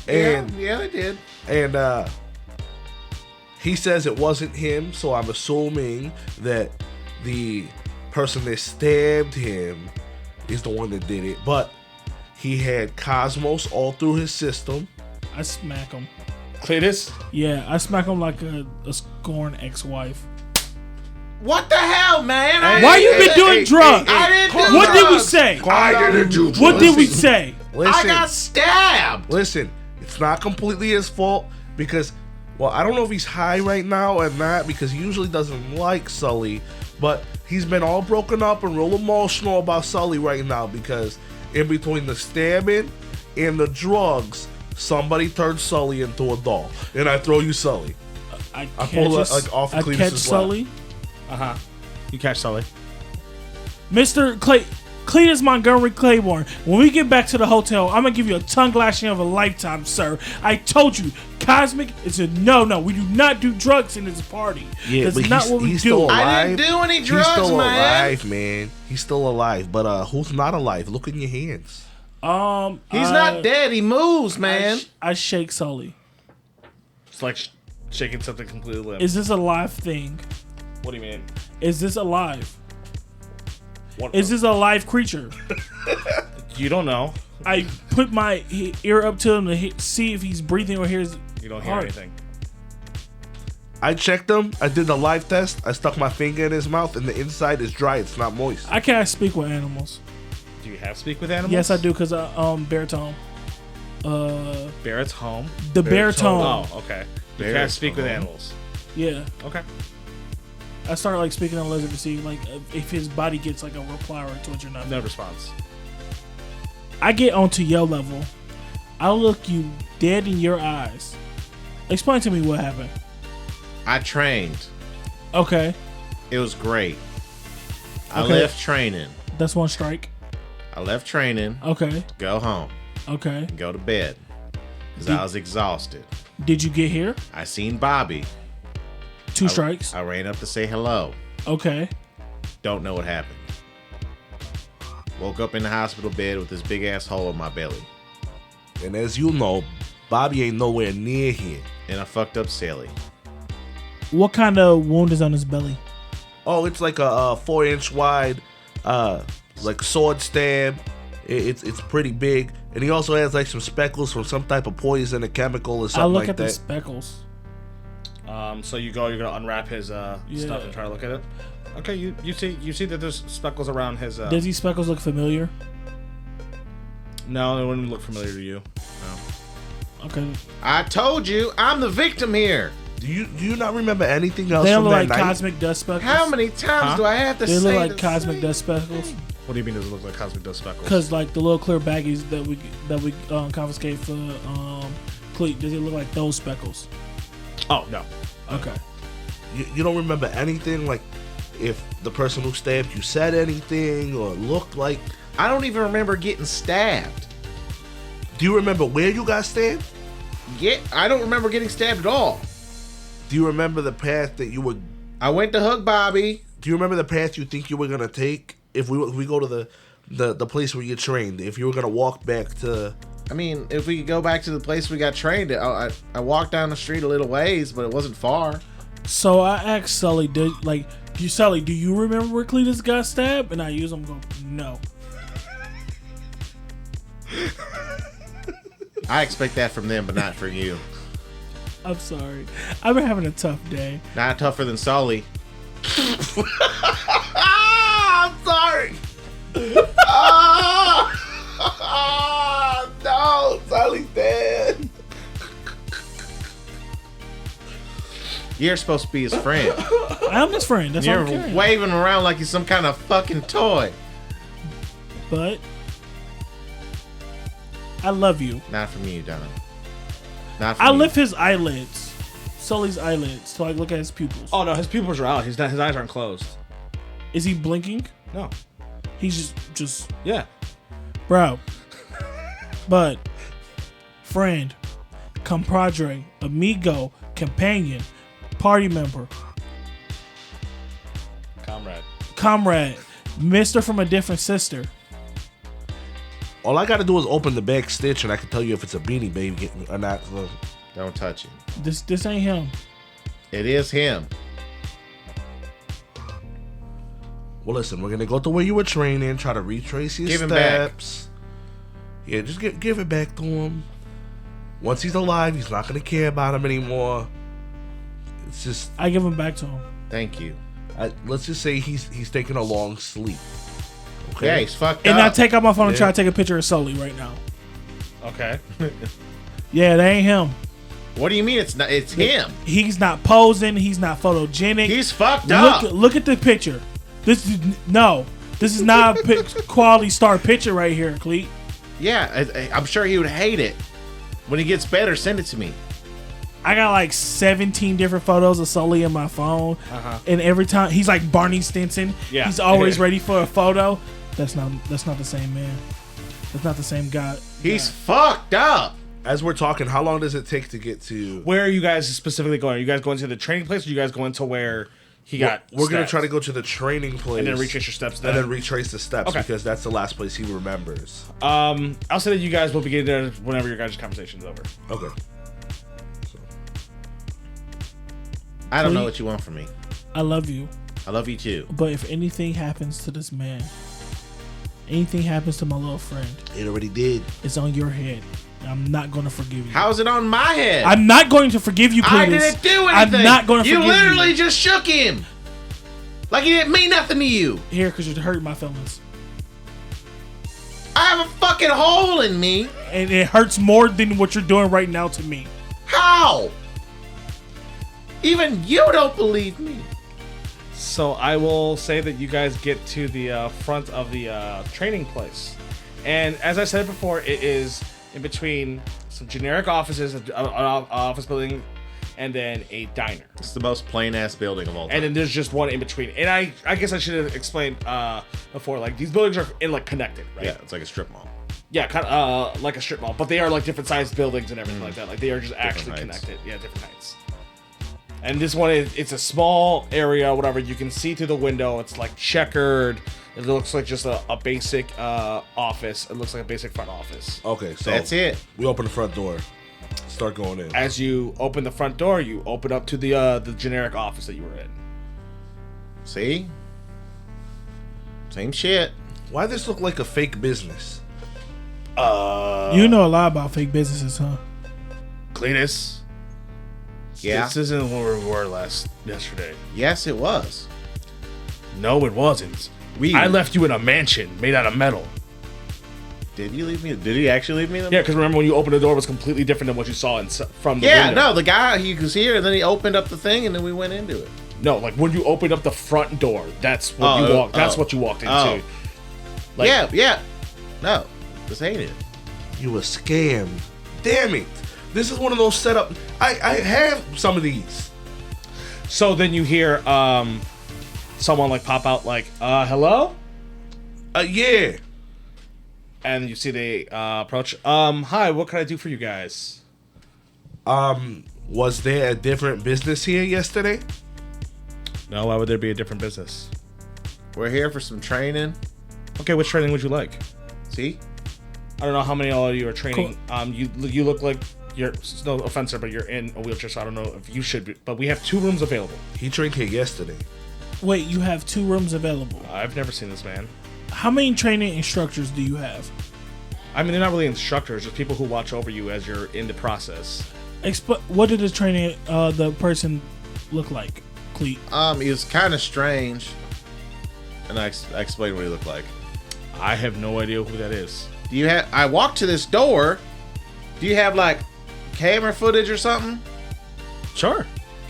And yeah, they did. And he says it wasn't him, so I'm assuming that the person that stabbed him is the one that did it. But he had Cosmos all through his system. I smack him. Cleatus? Yeah, I smack him like a scorned ex-wife. What the hell, man? Why you been doing drugs? I didn't do What did we drugs. say? I didn't do drugs. What did we say? Listen, I got stabbed. listen, it's not completely his fault because, well, I don't know if he's high right now or not because he usually doesn't like Sully, but he's been all broken up and real emotional about Sully right now because in between the stabbing and the drugs, somebody turned Sully into a doll, and I throw you Sully. I pull it, like, off of I Cletus's catch lap. Sully. Uh-huh. You catch Sully. Mr. Cleatus Montgomery Claiborne, when we get back to the hotel, I'm gonna give you a tongue lashing of a lifetime, sir. I told you, Cosmic is a no. We do not do drugs in this party. Yeah, That's but not what we he's do. still alive. I didn't do any drugs, He's still man. alive, man. He's still alive. But who's not alive? Look in your hands. He's not dead. He moves, man. I shake Sully. It's like shaking something completely limp. Is this a live thing? What do you mean? Is this alive? What, Is this a live creature? you don't know. I put my ear up to him to see if he's breathing or hears. You don't hear heart. anything. I checked him. I did the live test. I stuck my finger in his mouth, and the inside is dry. It's not moist. I can't speak with animals. Do you have speak with animals? Yes, I do, because baritone. Barrett's home. The baritone. Oh, okay. You can't speak with animals. Yeah. Okay. I started like speaking to lizard to see like if his body gets like a reply or a twitch or not. No response. I get onto your level. I look you dead in your eyes. Explain to me what happened. I trained. Okay. It was great. I Okay. left training. That's one strike. I left training. Okay. Go home. Okay. Go to bed. Because I was exhausted. Did you get here? I seen Bobby. 2 strikes. I ran up to say hello. Okay. Don't know what happened. Woke up in the hospital bed with this big ass hole in my belly. And as you know, Bobby ain't nowhere near here. And I fucked up Sally. What kind of wound is on his belly? Oh, it's like a 4-inch wide, like sword stab. It's pretty big, and he also has like some speckles from some type of poison or chemical or something I look like at the that. speckles. So you're gonna unwrap his stuff and try to look at it. Okay, you see that there's speckles around his. Does these speckles look familiar? No, they wouldn't look familiar to you. No. Okay. I told you, I'm the victim here. Do you not remember anything else They from look that like night? cosmic dust speckles. How many times do I have to They say look like the cosmic same dust speckles. thing? What do you mean? Does it look like cosmic dust speckles? Cause like the little clear baggies that we confiscate for Cleat, does it look like those speckles? Oh no. Okay. You don't remember anything, like if the person who stabbed you said anything or looked like. I don't even remember getting stabbed. Do you remember where you got stabbed? I don't remember getting stabbed at all. Do you remember the path that you were? I went to hug Bobby. Do you remember the path you think you were gonna take if we go to the place where you trained? If you were gonna walk back to. I mean, if we could go back to the place we got trained at, I walked down the street a little ways, but it wasn't far. So I asked Sully, do you remember where Cletus got stabbed? And I use him go, no. I expect that from them, but not from you. I'm sorry. I've been having a tough day. Not tougher than Sully. I'm sorry. No, Sully's dead. You're supposed to be his friend. I'm his friend. That's all I'm You're carrying. waving around like he's some kind of fucking toy. But I love you. Not from you, Don. Not from I you. lift his eyelids, Sully's eyelids, so I look at his pupils. Oh no, his pupils are out. His eyes aren't closed. Is he blinking? No. He's just Yeah. bro. But friend, compadre, amigo, companion, party member, comrade, mister from a different sister. All I gotta do is open the back stitch, and I can tell you if it's a Beanie Baby or not. So, Don't touch him. This ain't him. It is him. well, listen, we're gonna go to where you were training, try to retrace your Give him back. steps. Yeah, just give it back to him. Once he's alive, he's not gonna care about him anymore. It's just, I give him back to him. Thank you. let's just say he's taking a long sleep. Okay. Yeah, he's fucked And up. I take out my phone and Yeah. try to take a picture of Sully right now. Okay. Yeah, that ain't him. What do you mean it's not? It's him. He's not posing. He's not photogenic. He's fucked up. Look at the picture. This is not a quality star picture right here, Cleet. Yeah, I'm sure he would hate it. When he gets better, send it to me. I got like 17 different photos of Sully in my phone, and every time he's like Barney Stinson. Yeah. He's always ready for a photo. That's not the same man. That's not the same guy. He's fucked up. As we're talking, how long does it take to get to? Where are you guys specifically going? Are you guys going to the training place, or are you guys going to where he got? We're gonna stabbed? try to go to the training place and then retrace your steps. and then retrace the steps Okay. because that's the last place he remembers. I'll say that you guys will begin there whenever your guys' conversation's over. Okay. I don't know Please. what you want from me. I love you, I love you too. but if anything happens to this man, anything happens to my little friend, It already did. it's on your head. I'm not going to forgive you. How's it on my head? I'm not going to forgive you, Cletus. I didn't do anything. I'm not going to You forgive literally you. just shook him. Like he didn't mean nothing to you. Here, because you're hurting my feelings. I have a fucking hole in me. And it hurts more than what you're doing right now to me. How? Even you don't believe me. So I will say that you guys get to the front of the training place, and as I said before, it is in between some generic offices, an office building, and then a diner. It's the most plain ass building of all time. And then there's just one in between. And I guess I should have explained before, like these buildings are connected, right? Yeah, it's like a strip mall. Yeah, kind of like a strip mall, but they are like different sized buildings and everything like that. Like they are just actually heights. connected. Yeah, different heights. And this one it's a small area, whatever. You can see through the window. It's like checkered. It looks like just a basic office. It looks like a basic front office. Okay, so That's it. We open the front door. Start going in. As you open the front door, you open up to the generic office that you were in. See? Same shit. Why this look like a fake business? You know a lot about fake businesses, huh? Cleatus, Yeah. this isn't where we were yesterday. Yes, it was. No, it wasn't. We. I left you in a mansion made out of metal. Did you leave me? Did he actually leave me? Yeah, because remember when you opened the door, it was completely different than what you saw from the Yeah, window. no, the guy, he was here, and then he opened up the thing, and then we went into it. No, like when you opened up the front door, that's what you walked. That's what you walked into. Oh. Like, Yeah. No, this ain't it. You were scammed. Damn it. This is one of those setup. I have some of these. So then you hear someone like pop out like, hello? Yeah. And you see they approach. Hi, what can I do for you guys? Was there a different business here yesterday? No, why would there be a different business? We're here for some training. Okay, which training would you like? See? I don't know how many of you are training. You look like you're, no offense, sir, but you're in a wheelchair, so I don't know if you should be. But we have 2 rooms available. He trained here yesterday. Wait, you have 2 rooms available. I've never seen this man. How many training instructors do you have? I mean, they're not really instructors, just people who watch over you as you're in the process. What did the training, the person look like, Cleet? He was kind of strange. And I explained what he looked like. I have no idea who that is. Do you have... I walked to this door. Do you have, like, camera footage or something? Sure.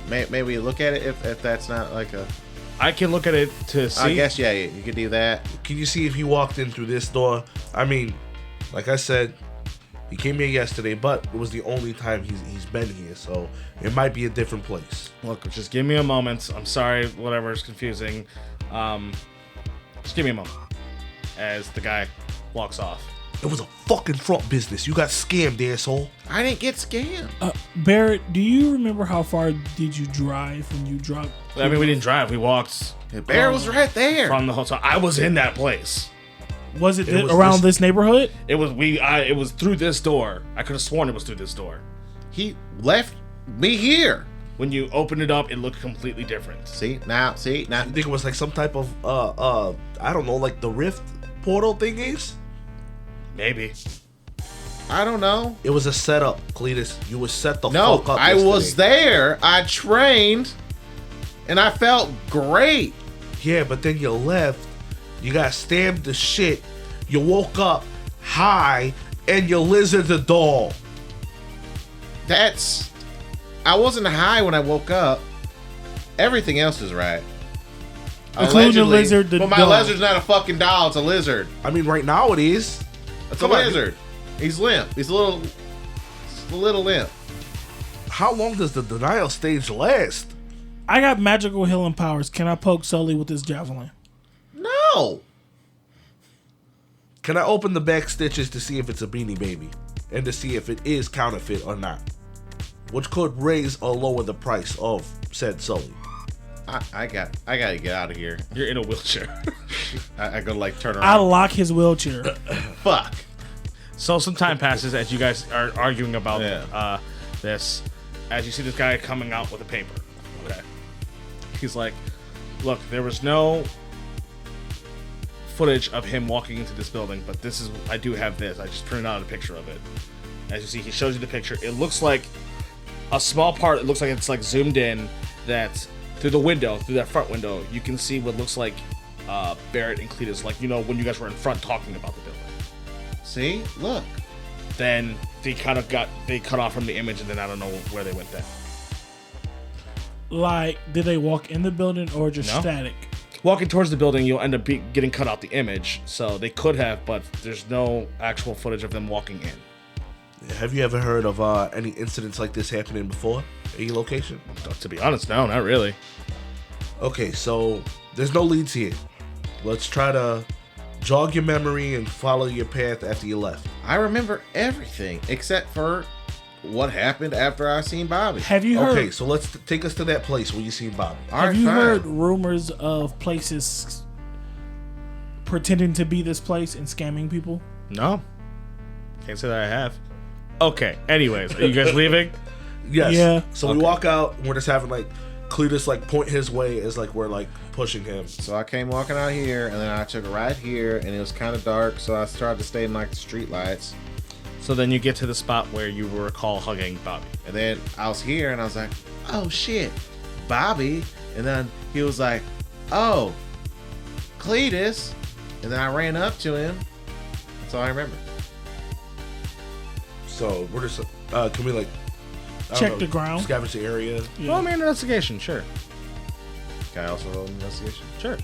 Maybe look at it if that's not like a. I can look at it to see. I guess you could do that. Can you see if he walked in through this door? I mean, like I said, he came here yesterday, but it was the only time he's been here, so it might be a different place. Look, just give me a moment. I'm sorry, whatever is confusing. Just give me a moment. As the guy walks off. It was a fucking front business. You got scammed, asshole. I didn't get scammed. Barrett, do you remember how far did you drive when you dropped? I mean, we didn't drive. We walked The bear was right there. from the hotel. I was in that place. Was it, was around this- this neighborhood? It was it was through this door. I could have sworn it was through this door. He left me here. When you opened it up, it looked completely different. See now. I think it was like some type of I don't know, like the rift portal thingies. Maybe. I don't know. It was a setup, Cleatus. You was set the No, fuck up. I was yesterday. there. I trained, and I felt great. Yeah, but then you left. You got stabbed to shit. You woke up high, and you lizard the doll. I wasn't high when I woke up. Everything else is right. Including the Allegedly. lizard, the But my doll. lizard's not a fucking doll. It's a lizard. I mean, right now it is. It's Come a on. lizard. He's limp. He's a little limp. How long does the denial stage last? I got magical healing powers. Can I poke Sully with this javelin? No. Can I open the back stitches to see if it's a Beanie Baby? And to see if it is counterfeit or not? Which could raise or lower the price of said Sully. I gotta get out of here. You're in a wheelchair. I gotta like turn I around. lock his wheelchair. Fuck. So some time passes as you guys are arguing about Yeah. this. As you see this guy coming out with a paper. Okay. He's like, look, there was no footage of him walking into this building, but I do have this. I just printed out a picture of it. As you see, he shows you the picture. It looks like a small part. It looks like it's like zoomed in. That through the window, through that front window, you can see what looks like Barrett and Cleatus, like when you guys were in front talking about the building. See? Look. Then they cut off from the image, and then I don't know where they went then. Like, did they walk in the building or just No. static? Walking towards the building, you'll end up getting cut out the image. So they could have, but there's no actual footage of them walking in. Have you ever heard of any incidents like this happening before at your location? To be honest, no, not really. Okay, so there's no leads here. Let's try to jog your memory and follow your path after you left. I remember everything except for what happened after I seen Bobby. Have you heard? Okay, so let's take us to that place where you seen Bobby. All Have right, you fine. heard rumors of places pretending to be this place and scamming people? No, can't say that I have. Okay. Anyways, are you guys leaving? Yes. Yeah. So we walk out and we're just having like Cleatus like point his way as like we're like pushing him. So I came walking out here, and then I took a right here, and it was kind of dark, so I tried to stay in like the street lights. So then you get to the spot where you recall hugging Bobby. And then I was here, and I was like, oh shit, Bobby. And then he was like, oh, Cleatus. And then I ran up to him. That's all I remember. So we're just can we like I don't Check know, the ground. scavenge the area? Yeah. Roll me an investigation, sure. Can I also roll an investigation? Sure.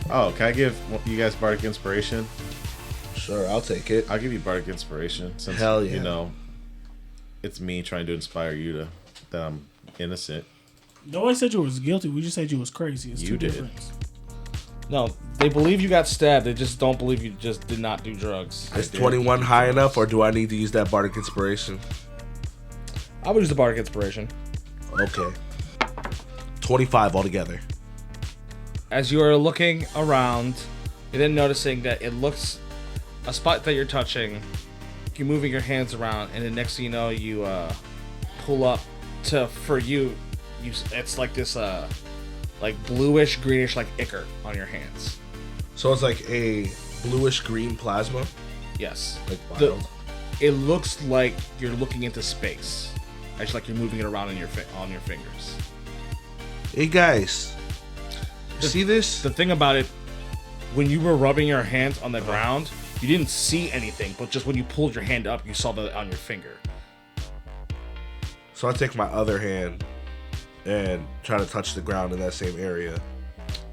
Oh, can I give you guys Bardic Inspiration? Sure, I'll take it. I'll give you Bardic Inspiration since, Hell yeah. you know, it's me trying to inspire you that I'm innocent. No one said you was guilty. We just said you was crazy. It's You two did. difference. No, they believe you got stabbed. They just don't believe you just did not do drugs. Is 21 high enough, or do I need to use that bardic inspiration? I would use the Bardic Inspiration. Okay. 25 altogether. As you are looking around, you're then noticing that it looks a spot that you're touching. You're moving your hands around, and then next thing you know, you pull up to for you. It's like this like bluish greenish like ichor on your hands. So it's like a bluish green plasma. Yes. Like wild. It looks like you're looking into space. Actually, like you're moving it around on your fingers. Hey guys, you see this? The thing about it, when you were rubbing your hands on the ground, you didn't see anything, but just when you pulled your hand up, you saw that on your finger. So I take my other hand and try to touch the ground in that same area.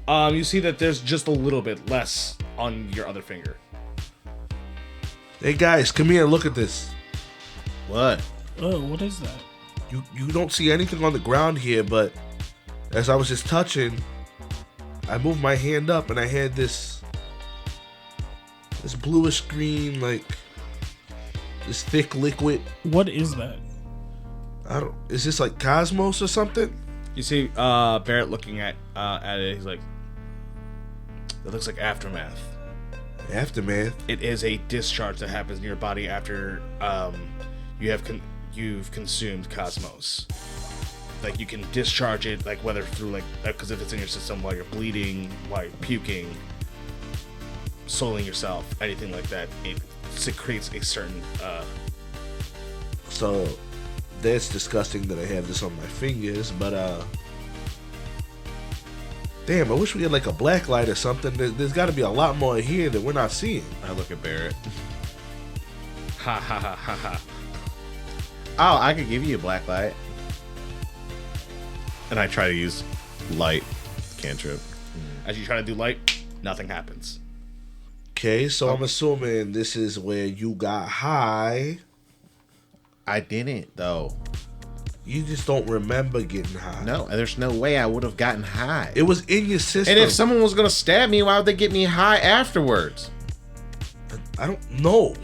You see that there's just a little bit less on your other finger. Hey guys, come here, look at this. What? Oh, what is that? You don't see anything on the ground here, but as I was just touching, I moved my hand up and I had this bluish green, like this thick liquid. What is that? Is this like cosmos or something? You see Barrett looking at it. He's like, it looks like aftermath. Aftermath. It is a discharge that happens in your body after you've consumed cosmos. Like you can discharge it, like whether through like because if it's in your system while you're bleeding, while you're puking, soiling yourself, anything like that, it secretes a certain. So that's disgusting that I have this on my fingers, but damn, I wish we had like a black light or something. There's got to be a lot more here that we're not seeing. I look at Barrett. Ha ha ha ha ha. Oh, I could give you a black light. And I try to use light cantrip. As you try to do light, nothing happens. Okay, so I'm assuming this is where you got high. I didn't, though. You just don't remember getting high. No, there's no way I would have gotten high. It was in your system. And if someone was going to stab me, why would they get me high afterwards? I don't know.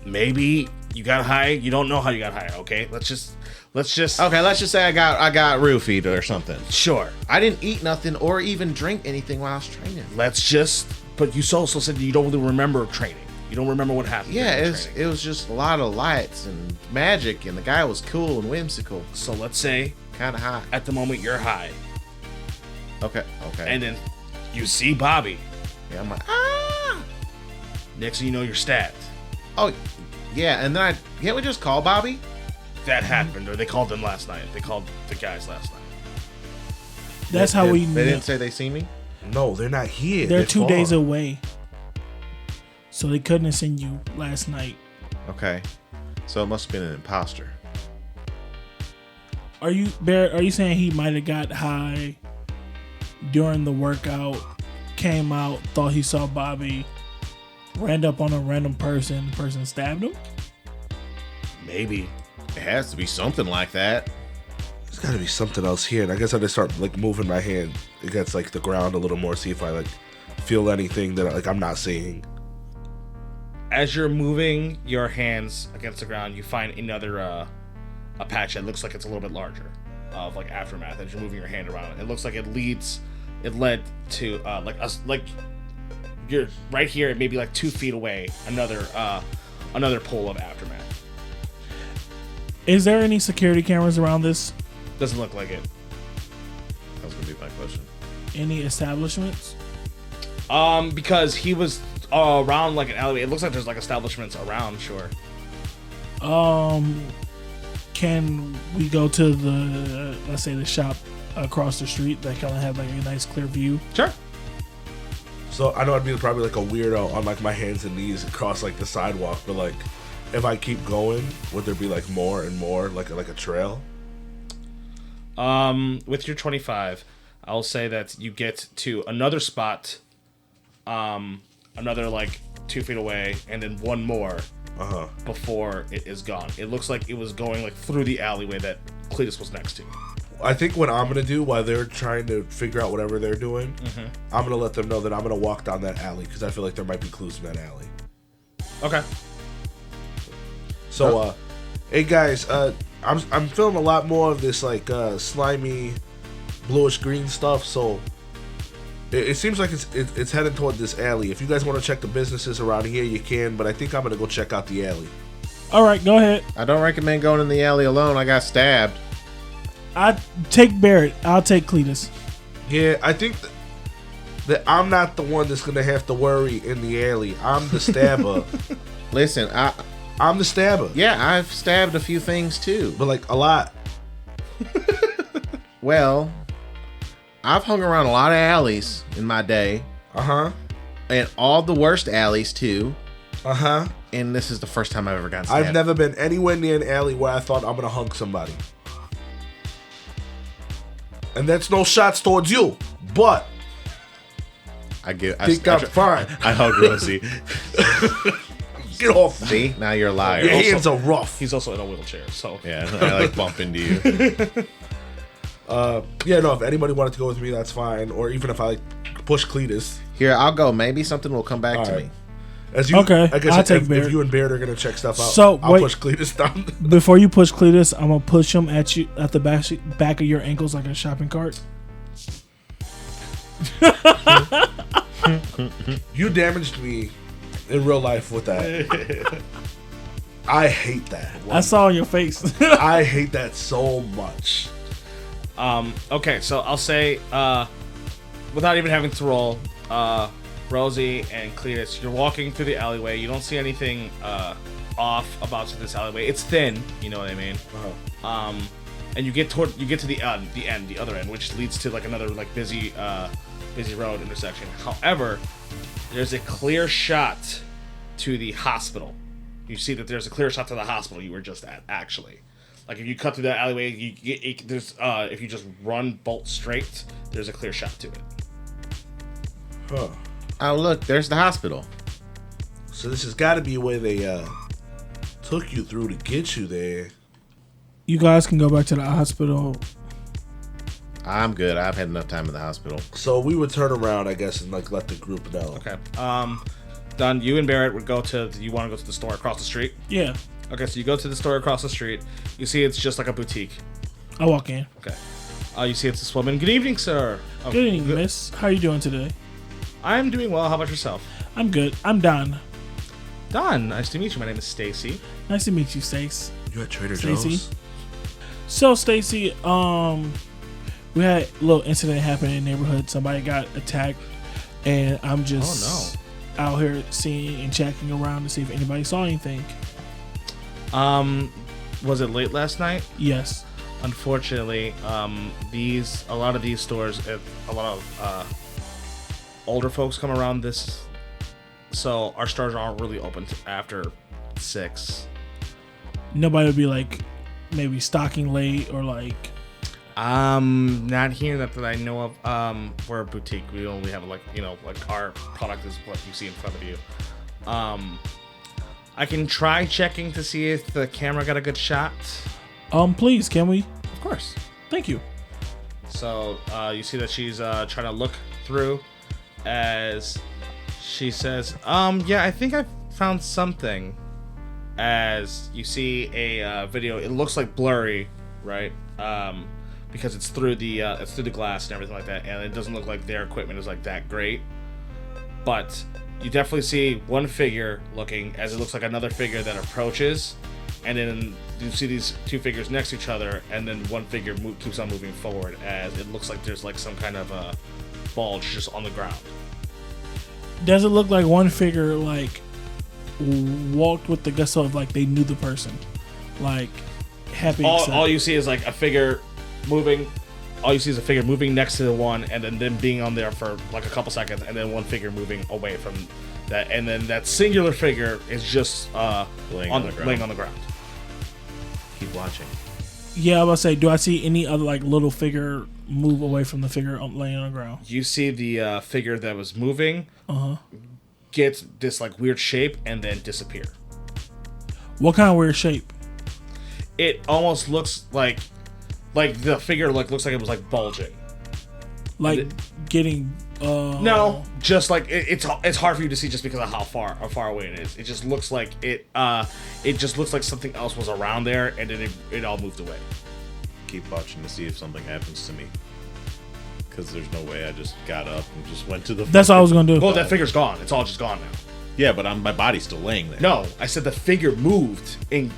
Maybe you got high. You don't know how you got higher. Okay, let's just. Okay, let's just say I got roofied or something. Sure. I didn't eat nothing or even drink anything while I was training. Let's just. But you also said you don't really remember training. You don't remember what happened. Yeah, during training. it was just a lot of lights and magic, and the guy was cool and whimsical. So let's say Kind of high. at the moment you're high, Okay. and then you see Bobby. Yeah, I'm like, ah! Next thing you know, you're stabbed. Oh, yeah, and then can't we just call Bobby? That happened, or they called them last night. They called the guys last night. That's how we They know. didn't say they see me? No, they're not here. They're 2 far. days away. So they couldn't have seen you last night. Okay. So it must have been an imposter. Are you, Barrett, are you saying he might have got high during the workout, came out, thought he saw Bobby, ran up on a random person, the person stabbed him? Maybe. It has to be something like that. There's got to be something else here. And I guess I just start like moving my hand against like the ground a little more, see if I like feel anything that like I'm not seeing. As you're moving your hands against the ground, you find another a patch that looks like it's a little bit larger of like aftermath. As you're moving your hand around, it looks like it led to like you're right here, maybe like 2 feet away. Another pool of aftermath. Is there any security cameras around this? Doesn't look like it. That was going to be my question. Any establishments? Because he was around like an alleyway. It looks like there's like establishments around. Sure. Can we go to the let's say the shop across the street that kind of have like a nice clear view? Sure. So I know I'd be probably like a weirdo on like my hands and knees across like the sidewalk, but like if I keep going, would there be like more and more like a trail? With your 25, I'll say that you get to another spot, another like 2 feet away, and then one more before it is gone. It looks like it was going like through the alleyway that Cleatus was next to. I think what I'm gonna do while they're trying to figure out whatever they're doing, I'm gonna let them know that I'm gonna walk down that alley because I feel like there might be clues in that alley. Okay. So, hey guys, I'm feeling a lot more of this like slimy, bluish green stuff. So it seems like it's heading toward this alley. If you guys want to check the businesses around here, you can. But I think I'm gonna go check out the alley. All right, go ahead. I don't recommend going in the alley alone. I got stabbed. I take Barrett. I'll take Cleatus. Yeah, I think that I'm not the one that's gonna have to worry in the alley. I'm the stabber. Listen, I'm the stabber. yeah, I've stabbed a few things too. But like a lot. Well, I've hung around a lot of alleys in my day, and all the worst alleys too. And this is the first time I've ever gotten stabbed. I've never been anywhere near an alley where I thought I'm gonna hug somebody. And that's no shots towards you. But I think I'm fine. I hug Rosie. Get off me. See, now you're a liar. Your Also- hands are rough. He's also in a wheelchair, so yeah, I like bump into you. Yeah, no, if anybody wanted to go with me, that's fine. Or even if I push Cleatus. Here, I'll go. Maybe something will come back All to right. me. As you, Okay, I guess I'll take if Barrett. you and Barrett are going to check stuff out, So, I'll wait. push Cleatus down. Before you push Cleatus, I'm gonna push him at you at the back of your ankles like a shopping cart. You damaged me in real life with that. I hate that. I saw on your face. I hate that so much. okay, so I'll say, without even having to roll, Rosie and Cleatus, you're walking through the alleyway. You don't see anything off about this alleyway. It's thin, you know what I mean. And you get to the other end, which leads to like another like busy road intersection. However, there's a clear shot to the hospital. You see that there's a clear shot to the hospital you were just at, actually. Like if you cut through that alleyway, if you just run bolt straight, there's a clear shot to it. Huh. Oh, look, there's the hospital. So this has got to be where they took you through to get you there. You guys can go back to the hospital. I'm good. I've had enough time in the hospital. So we would turn around, I guess, and like let the group know. Okay. Done. You and Barrett would go to. You want to go to the store across the street? Yeah, Okay, so you go to the store across the street. You see it's just like a boutique. I walk in. Okay. You see it's this woman. Good evening, sir. Oh, Good evening, miss. How are you doing today? I'm doing well. How about yourself? I'm good. I'm Don. Don, nice to meet you. My name is Stacy. Nice to meet you, Stace. You at Trader Stacey? Joe's? So, Stacy, we had a little incident happen in the neighborhood. Somebody got attacked, and I'm just out here seeing and checking around to see if anybody saw anything. Was it late last night? Yes. Unfortunately, a lot of these stores, a lot of older folks come around this, so our stores aren't really open after 6. Nobody would be like maybe stocking late or like. Not here that I know of. We're a boutique. We only have like our product is what you see in front of you. I can try checking to see if the camera got a good shot. Please, can we? Of course. Thank you. So you see that she's trying to look through as she says, yeah, I think I found something. As you see a video, it looks like blurry, right? Because it's through the glass and everything like that, and it doesn't look like their equipment is like that great. But you definitely see one figure looking, as it looks like another figure that approaches, and then you see these two figures next to each other, and then one figure keeps on moving forward, as it looks like there's like some kind of a bulge just on the ground. Does it look like one figure like walked with the gusto of like they knew the person, like happy? All you see is like a figure moving. All you see is a figure moving next to the one, and then them being on there for like a couple seconds, and then one figure moving away from that, and then that singular figure is just laying on the ground. Keep watching. Yeah, I was about to say, do I see any other like little figure move away from the figure laying on the ground? You see the figure that was moving get this like weird shape and then disappear. What kind of weird shape? It almost looks like the figure looks like it was like bulging. Like getting No, just like it's hard for you to see just because of how far away it is. It just looks like it just looks like something else was around there, and then it all moved away. Keep watching to see if something happens to me. Because there's no way I just got up and just went to the. That's what I was gonna do. Well, that figure's gone. It's all just gone now. Yeah, but my body's still laying there. No, I said the figure moved in.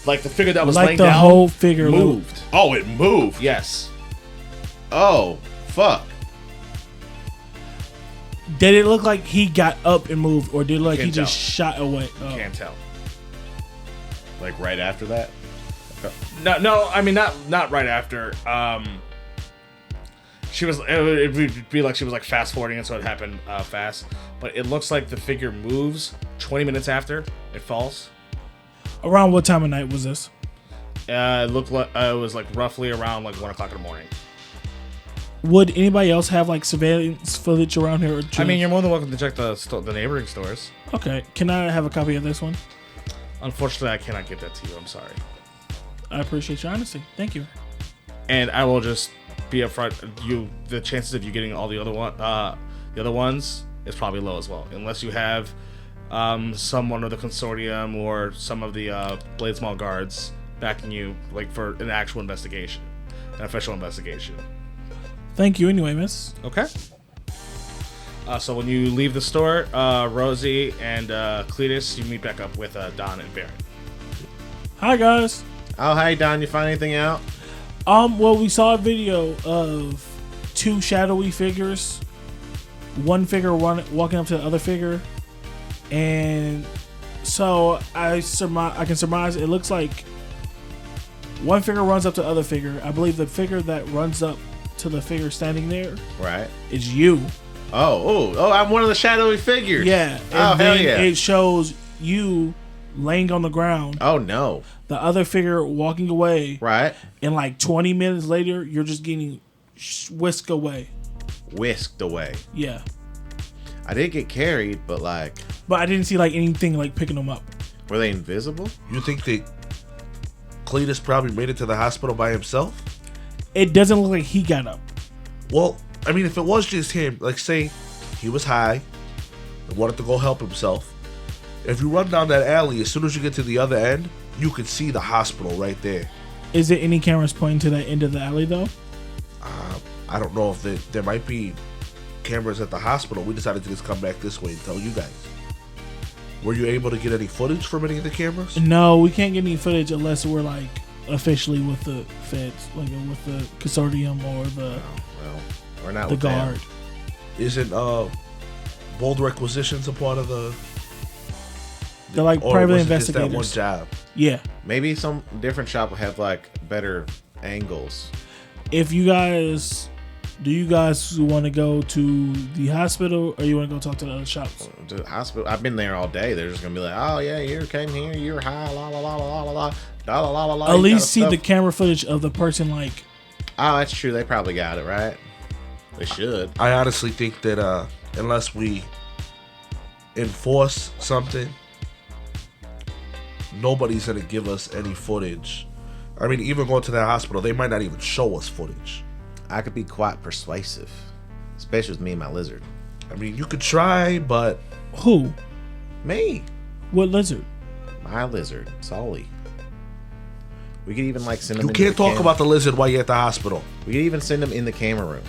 Like the figure that was Like laying the down whole figure moved. Oh, it moved. Yes. Oh, fuck. Did it look like he got up and moved, or did it look like he Can't just shot away? Oh. Can't tell. Like right after that? No. I mean, not right after. She was. It would be like she was like fast forwarding it, so it happened fast. But it looks like the figure moves 20 minutes after it falls. Around what time of night was this? It looked like it was like roughly around like 1:00 in the morning. Would anybody else have like surveillance footage around here? I mean, you're more than welcome to check the neighboring stores. Okay. Can I have a copy of this one? Unfortunately, I cannot get that to you. I'm sorry. I appreciate your honesty. Thank you. And I will just be upfront. The chances of you getting all the other ones is probably low as well, unless you have someone of the consortium or some of the BladesMaw guards backing you, like for an actual investigation, an official investigation. Thank you anyway, miss. Okay. So when you leave the store, Rosie and Cleatus, you meet back up with Don and Baron. Hi, guys. Oh, hey, Don, you find anything out? Well, we saw a video of two shadowy figures. One figure walking up to the other figure. And so I can surmise it looks like one figure runs up to the other figure. I believe the figure that runs up to the figure standing there Right. is you. Oh, I'm one of the shadowy figures. Yeah. Oh, And hell then yeah. it shows you laying on the ground. Oh, no. The other figure walking away. Right. And like 20 minutes later, you're just getting whisked away. Whisked away. Yeah. I did get carried, but like, But I didn't see like anything like picking them up. were they invisible? You think that Cleatus probably made it to the hospital by himself? It doesn't look like he got up. Well, I mean, if it was just him, like say he was high and wanted to go help himself, if you run down that alley, as soon as you get to the other end, you can see the hospital right there. Is there any cameras pointing to that end of the alley though? I don't know if there might be cameras at the hospital. We decided to just come back this way and tell you guys. Were you able to get any footage from any of the cameras? No, we can't get any footage unless we're like officially with the feds, like with the consortium or the Well, we're not the with them. guard. Isn't bold requisitions a part of the? They're like Or private was it just that investigators. one job? Yeah. Maybe some different shop will have like better angles. If you guys, do you guys want to go to the hospital or you want to go talk to the other shops? To the hospital, I've been there all day. They're just gonna be like, "Oh yeah, you came here. You're high. La la la la la la la la la la." At you least got see stuff." the camera footage of the person like. Oh, that's true. They probably got it right. They should. I honestly think that unless we enforce something, nobody's gonna give us any footage. I mean, even going to that hospital, they might not even show us footage. I could be quite persuasive, especially with me and my lizard. I mean, you could try, but Who? Me, What lizard? my lizard, Sully. We could even like send him. you into can't the talk about the lizard while you're at the hospital. We could even send him in the camera room.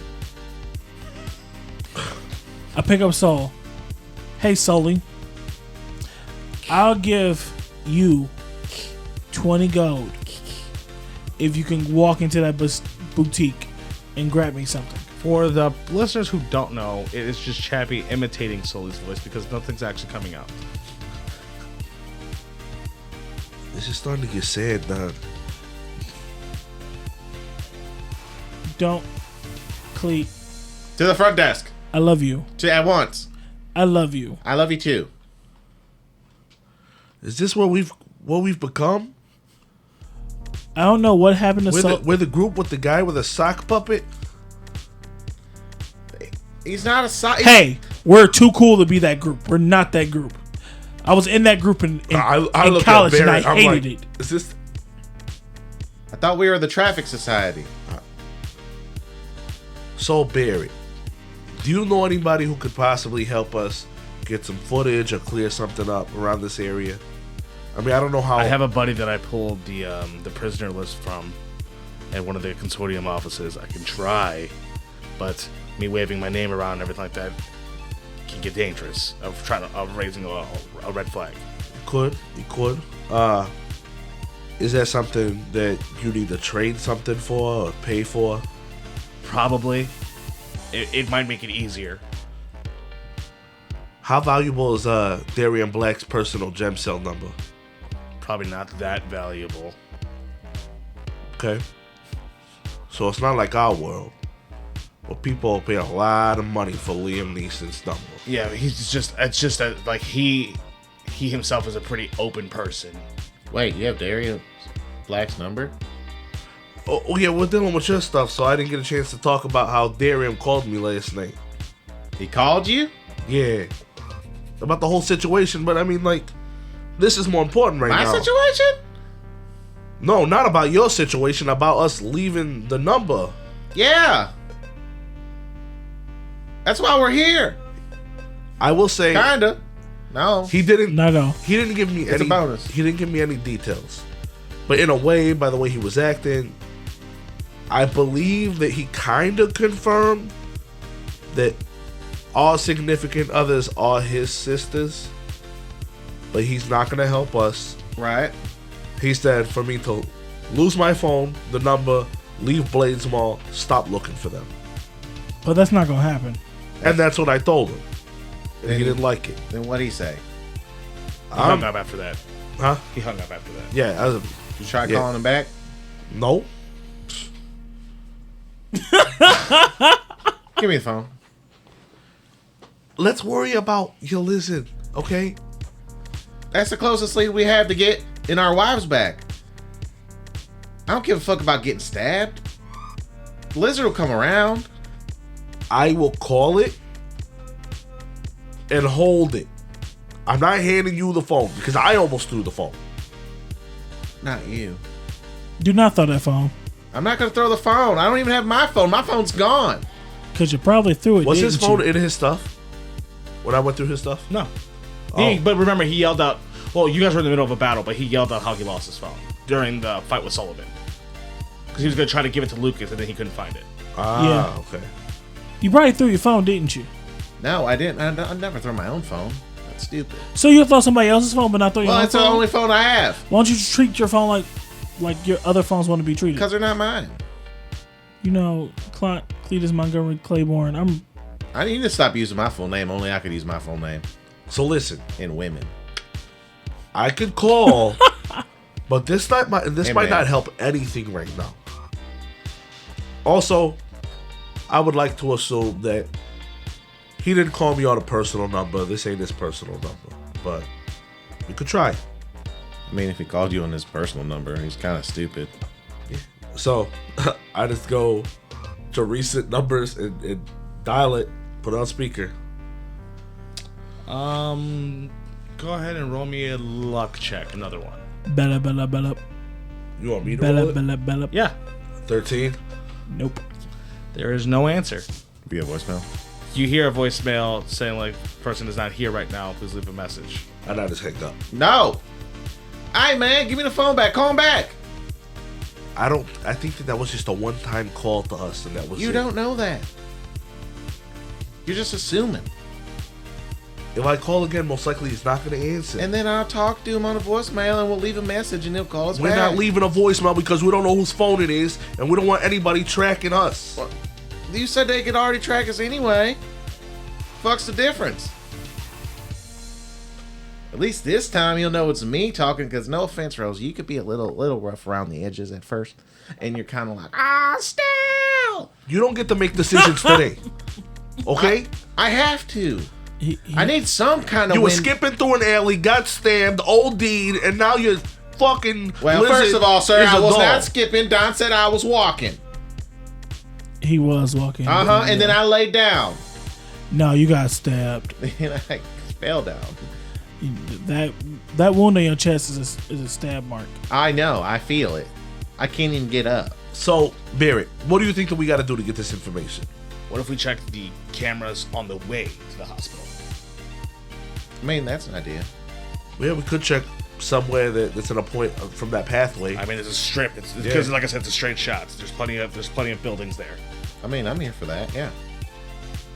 I pick up Saul. Hey, Sully. I'll give you 20 gold if you can walk into that boutique and grab me something. For the listeners who don't know, it is just Chappie imitating Sully's voice because nothing's actually coming out. This is starting to get sad, Don. Don't, Cleet. To the front desk. I love you. At once. I love you. I love you too. Is this what we've become? I don't know what happened to Saul. We're the group with the guy with a sock puppet. He's not a side. Hey, we're too cool to be that group. We're not that group. I was in that group in I in look college at and Barry, I I'm hated like, it. Is this? I thought we were the traffic society. So Barry, do you know anybody who could possibly help us get some footage or clear something up around this area? I mean, I don't know how. I have a buddy that I pulled the prisoner list from at one of the consortium offices. I can try, but me waving my name around and everything like that can get dangerous. Of raising a red flag. You could. Is that something that you need to trade something for or pay for? Probably. It might make it easier. How valuable is Darian Black's personal gem cell number? Probably not that valuable. Okay. So it's not like our world, where people pay a lot of money for Liam Neeson's number. Yeah, it's just like he himself is a pretty open person. Wait, you have Darius Black's number? Oh yeah, we're dealing with your stuff, so I didn't get a chance to talk about how Darium called me last night. He called you? Yeah, about the whole situation. But I mean, like, this is more important right now. My situation? No, not about your situation. About us leaving the number. Yeah. That's why we're here. I will say, Kinda. No. he didn't. No. He didn't give me It's any a bonus. He didn't give me any details. But in a way, by the way he was acting, I believe that he kind of confirmed that all significant others are his sisters. But he's not going to help us. Right. He said for me to lose my phone, the number, leave BladesMaw, stop looking for them. But that's not gonna happen. And that's what I told him. And Then he didn't like it. Then what'd he say? He hung up after that. Huh? He hung up after that. Yeah. You try Yeah. calling him back? No. Give me the phone. Let's worry about your lizard, okay? That's the closest lead we have to get in our wives back. I don't give a fuck about getting stabbed. Lizard will come around. I will call it and hold it. I'm not handing you the phone because I almost threw the phone. Not you. Do not throw that phone. I'm not gonna throw the phone. I don't even have my phone. My phone's gone. Because you probably threw it. Was his didn't phone you? in his stuff? When I went through his stuff? No. Oh. But remember, he yelled out. Well, you guys were in the middle of a battle, but he yelled out how he lost his phone during the fight with Sullivan. Because he was going to try to give it to Lucas, and then he couldn't find it. Yeah. Okay. You probably threw your phone, didn't you? No, I didn't. I never throw my own phone. That's stupid. So you throw somebody else's phone, but not throw your Well, own it's the phone? only phone I have. Why don't you just treat your phone like your other phones want to be treated? Because they're not mine. You know, Cleatus Montgomery Claiborne. I need to stop using my full name. Only I could use my full name. So listen, In women. I could call, but this might man. not help anything right now. Also, I would like to assume that he didn't call me on a personal number. This ain't his personal number, but we could try. I mean, if he called you on his personal number, he's kind of stupid. So I just go to recent numbers and dial it, put it on speaker. Go ahead and roll me a luck check. Another one. Bella. You want me to roll it? Bella. Yeah. 13. Nope. There is no answer. Via voicemail. You hear a voicemail saying, like, person is not here right now. Please leave a message. And I just hang up. No. Hey, man, give me the phone back. Call him back. I think that was just a one-time call to us, and that was You it. don't know that. You're just assuming. If I call again, most likely he's not going to answer. And then I'll talk to him on a voicemail and we'll leave a message and he'll call us We're back. not leaving a voicemail because we don't know whose phone it is, and we don't want anybody tracking us. Well, you said they could already track us anyway. Fuck's the difference? At least this time you'll know it's me talking, because no offense, Rose, you could be a little rough around the edges at first. And you're kind of like, still. You don't get to make decisions today. Okay? I have to. He- I need some kind of You were win. skipping through an alley, got stabbed, OD'd, and now you're fucking. Well, lizard first of all, sir, is I a was dog. not skipping. Don said I was walking. He was walking. And then I laid down. No, you got stabbed. And I fell down. That wound on your chest is a stab mark. I know. I feel it. I can't even get up. So, Barrett, what do you think that we got to do to get this information? What if we check the cameras on the way to the hospital? I mean, that's an idea. Yeah, we could check somewhere that's in a point from that pathway. I mean, it's a strip. It's because, like I said, it's a straight shot. There's plenty of buildings there. I mean, I'm here for that. Yeah.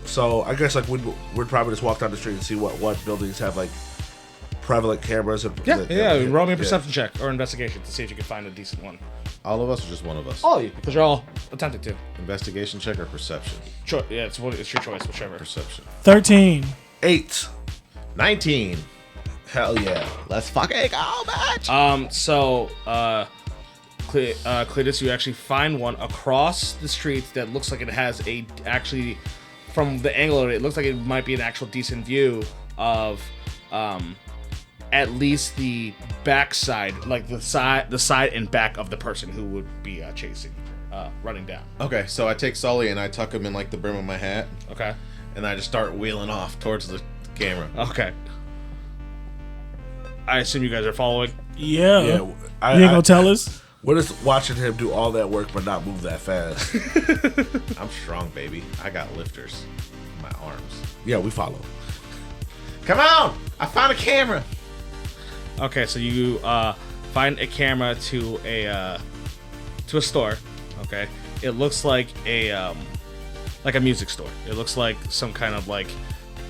So I guess like we'd probably just walk down the street and see what buildings have like prevalent cameras. Roll me a perception check or investigation to see if you can find a decent one. All of us or just one of us? All of you, because you're all attempting to. Investigation check or perception? Yeah, it's your choice, whichever. Perception. 13. 8. 19. Hell yeah. Let's fucking go, bitch. Cleatus, you actually find one across the street that looks like it has from the angle of it, it looks like it might be an actual decent view of at least the backside, like the side and back of the person who would be chasing, running down. Okay, so I take Sully and I tuck him in like the brim of my hat, Okay. and I just start wheeling off towards the camera. Okay. I assume you guys are following. Yeah. Yeah, You ain't gonna tell us? We're just watching him do all that work but not move that fast. I'm strong, baby. I got lifters in my arms. Yeah, we follow. Come on! I found a camera. Okay, so you find a camera to a store. Okay, it looks like a music store. It looks like some kind of like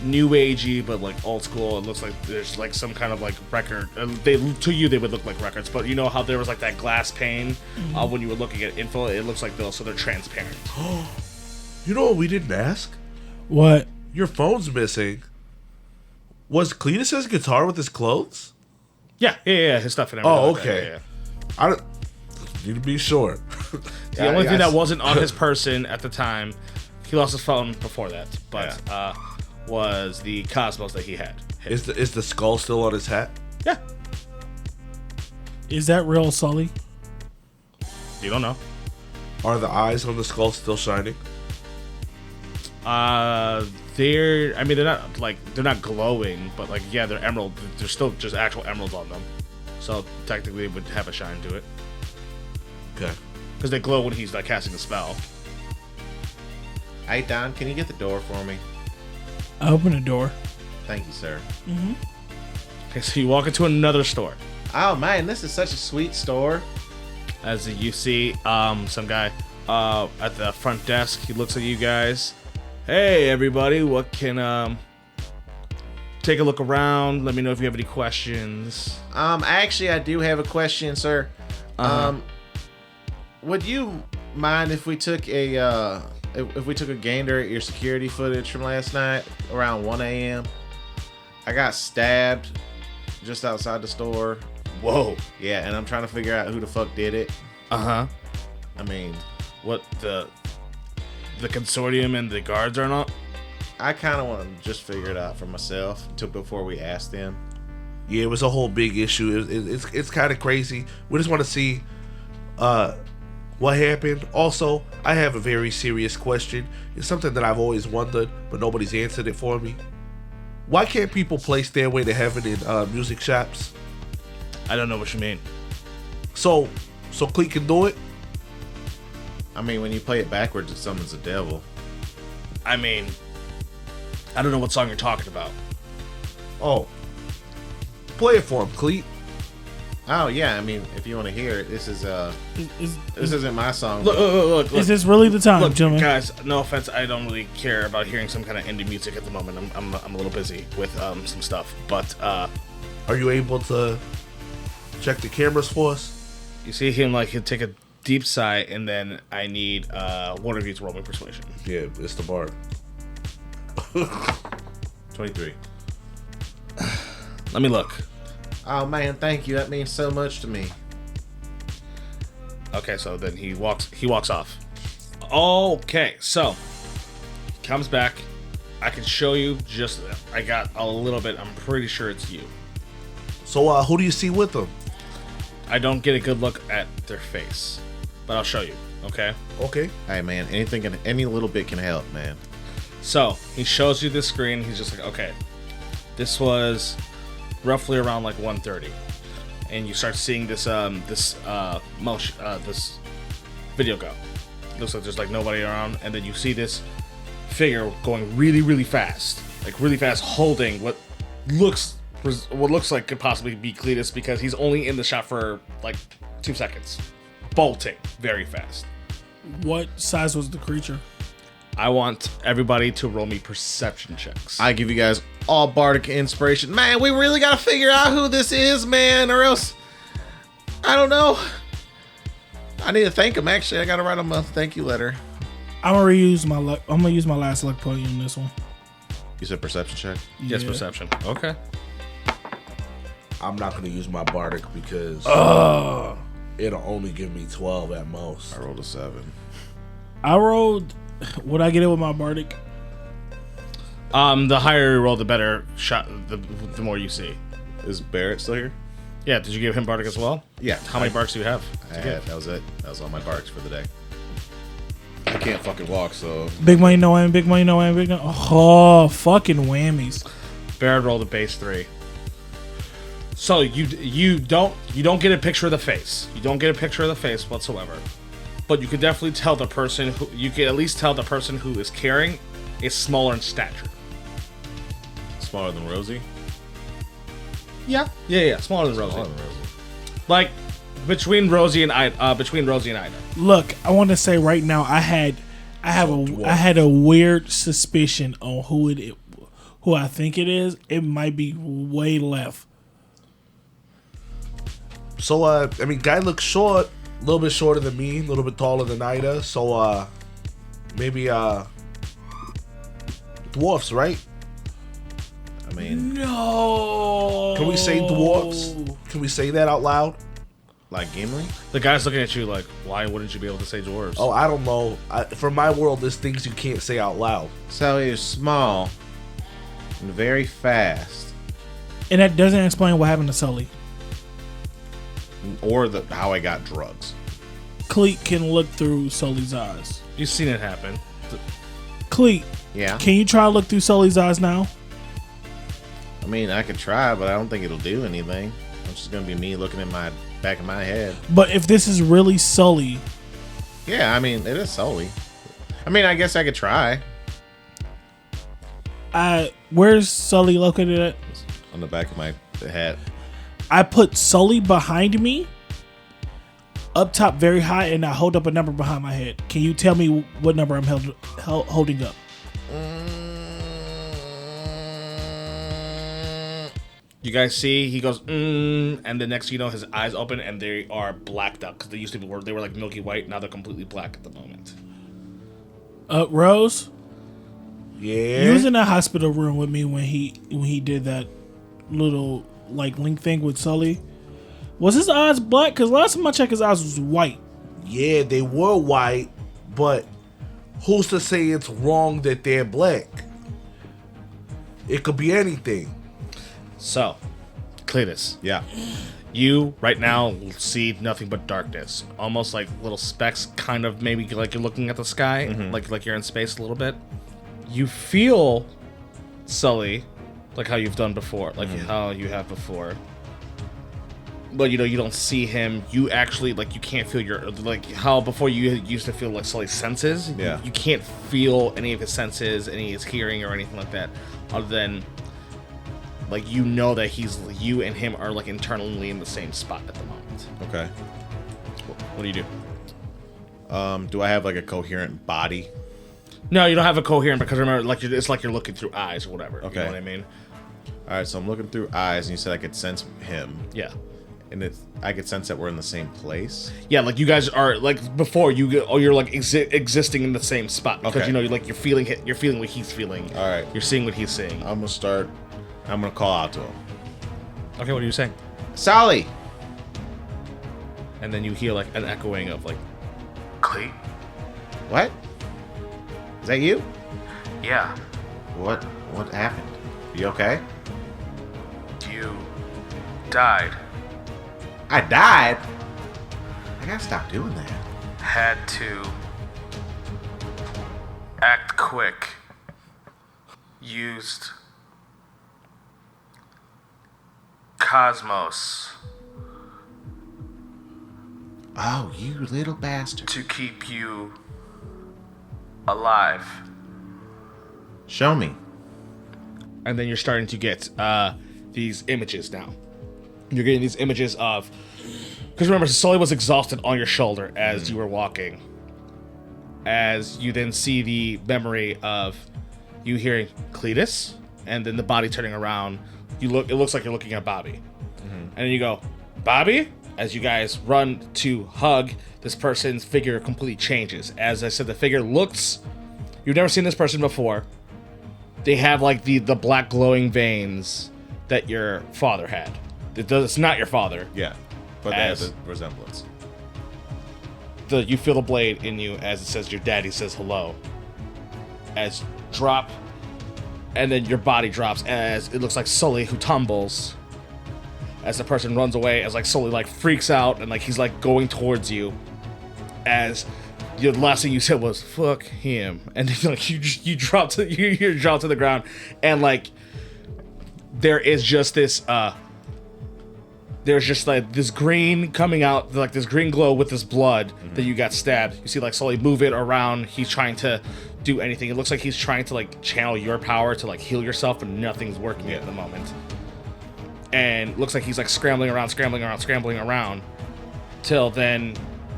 new agey but like old school. It looks like there's like some kind of like record. To you they would look like records, but you know how there was like that glass pane when you were looking at info. It looks like those, so they're transparent. You know what we didn't ask? What? Your phone's missing. Was Cleatus's guitar with his clothes? Yeah, his stuff and everything. Oh, like that, okay. yeah. I don't need to be sure. The only thing that wasn't on his person at the time, he lost his phone before that, but was the Cosmos that he had. Is the skull still on his hat? Yeah. Is that real, Sully? You don't know. Are the eyes on the skull still shining? They're not glowing, but like yeah, they're emerald. There's still just actual emeralds on them, so technically it would have a shine to it Okay. because they glow when he's like casting a spell. Hey, Don, can you get the door for me? I open the door. Thank you, sir. Okay, so you walk into another store. Oh, man, this is such a sweet store. As you see, some guy at the front desk. He looks at you guys. Hey, everybody, what can take a look around. Let me know if you have any questions. Actually, I do have a question, sir. Would you mind if we took a gander at your security footage from last night around 1 a.m.? I got stabbed just outside the store. Whoa. Yeah, and I'm trying to figure out who the fuck did it. Uh-huh. I mean, What, the consortium and the guards are not? I kind of want to just figure it out for myself before we ask them. Yeah, it was a whole big issue. It's kind of crazy. We just want to see what happened. Also, I have a very serious question. It's something that I've always wondered, but nobody's answered it for me. Why can't people play Stairway to Heaven in music shops? I don't know what you mean. So Cleet can do it? I mean, when you play it backwards, it summons the devil. I mean, I don't know what song you're talking about. Oh. Play it for him, Cleet. Oh yeah, I mean, if you want to hear it, this isn't my song. Look. Is this really the time, Look, gentlemen? guys, no offense, I don't really care about hearing some kind of indie music at the moment. I'm a little busy with some stuff, but Are you able to check the cameras for us? you see him like he'll take a deep sigh, and then I need one of you to roll me persuasion. Yeah, it's the bard. 23. Let me look. Oh man, thank you. That means so much to me. Okay, so then he walks off. Okay, so comes back. I can show you I got a little bit. I'm pretty sure it's you. So who do you see with them? I don't get a good look at their face, but I'll show you. Okay. Okay. Hey man, any little bit can help, man. So he shows you the screen. He's just like, okay, this was roughly around like 1:30, and you start seeing this video go. Looks like there's like nobody around, and then you see this figure going really, really fast, holding what looks like could possibly be Cleatus, because he's only in the shot for like 2 seconds, bolting very fast. What size was the creature? I want everybody to roll me perception checks. I give you guys all bardic inspiration. Man, we really gotta figure out who this is, man, or else I don't know. I need to thank him. Actually, I gotta write him a thank you letter. I'm gonna use my luck. I'm gonna use my last luck point on this one. You said perception check? Yes, Yeah. perception. Okay. I'm not going to use my bardic because it'll only give me 12 at most. I rolled a 7. I rolled. Would I get it with my bardic? The higher you roll, the better shot. The more you see. Is Barrett still here? Yeah, did you give him Bardic as well? Yeah. How many barks do you have? That was it. That was all my barks for the day. I can't fucking walk, so Big money, no whammy. Big money, no whammy. Big no. Oh, fucking whammies. Barrett rolled a base 3. So you don't get a picture of the face. You don't get a picture of the face whatsoever. But you could definitely tell the person who you can at least tell the person who is carrying is smaller in stature. smaller than Rosie. Yeah, smaller than Rosie. Smaller than Rosie. Like between Rosie and Ida. Look, I want to say right now, I had a weird suspicion on who I think it is. It might be way left. So, I mean, guy looks short, a little bit shorter than me, a little bit taller than Ida. So, maybe, dwarfs, right? I mean, No. Can we say dwarfs? Can we say that out loud? like Gimli? The guy's looking at you like, why wouldn't you be able to say dwarves? Oh, I don't know. For my world, there's things you can't say out loud. So he was small and very fast. And that doesn't explain what happened to Sully. Or how I got drugs. Cleet can look through Sully's eyes. You've seen it happen. Cleet, Yeah. can you try to look through Sully's eyes now? I mean, I could try, but I don't think it'll do anything. It's just gonna be me looking in my back of my head. But if this is really Sully, Yeah, I mean, it is Sully. I mean, I guess I could try. where's Sully located at? On the back of my hat. I put Sully behind me, up top very high, and I hold up a number behind my head. Can you tell me what number I'm holding up? You guys see, he goes, and the next you know, his eyes open and they are blacked out because they used to be they were like milky white. Now they're completely black at the moment. Rose, Yeah. you was in that hospital room with me when he did that little like link thing with Sully. Was his eyes black? Because last time I checked, his eyes was white. Yeah, they were white, but who's to say it's wrong that they're black? It could be anything. So, Cleatus, Yeah. you right now see nothing but darkness, almost like little specks, kind of maybe like you're looking at the sky, like you're in space a little bit. You feel Sully, like how you've done before, like how you have before. But you know, you don't see him. You actually like you can't feel your like how before you used to feel like Sully's senses. Yeah. You can't feel any of his senses, any of his hearing or anything like that, other than like you know that you and him are like internally in the same spot at the moment. Okay. What do you do? Do I have like a coherent body? No, you don't have a coherent because remember, like it's like you're looking through eyes or whatever. Okay. You know what I mean? All right, so I'm looking through eyes, and you said I could sense him, Yeah. and I could sense that we're in the same place. Yeah, like you guys are like before you're like existing in the same spot because Okay. you know you're feeling what he's feeling. All right. You're seeing what he's seeing. I'm gonna call out to him. Okay, what are you saying? Sully! And then you hear like an echoing of like, Cleet? What? Is that you? Yeah, What happened? You okay? you died. I died? I gotta stop doing that. Had to act quick. Used Cosmos Oh, you little bastard. to keep you alive. Show me. And then you're starting to get these images now. You're getting these images of... Because remember, Sully was exhausted on your shoulder as you were walking. As you then see the memory of you hearing Cleatus, and then the body turning around. It looks like you're looking at Bobby. And then you go, Bobby? As you guys run to hug, this person's figure completely changes. As I said, the figure looks... You've never seen this person before. They have like the black glowing veins that your father had. It's not your father. Yeah, but they have As- the resemblance. You feel the blade in you as it says your daddy says hello. As drop, and then your body drops as it looks like Sully who tumbles as the person runs away, as like Sully like freaks out and like he's like going towards you, as the last thing you said was "fuck him," and then like you drop to you drop to the ground, and like there is just this there's just like this green coming out, like this green glow with this blood that you got stabbed. You see like Sully move it around. He's trying to do anything. It looks like he's trying to like channel your power to like heal yourself, but nothing's working at the moment. And looks like he's like scrambling around, till then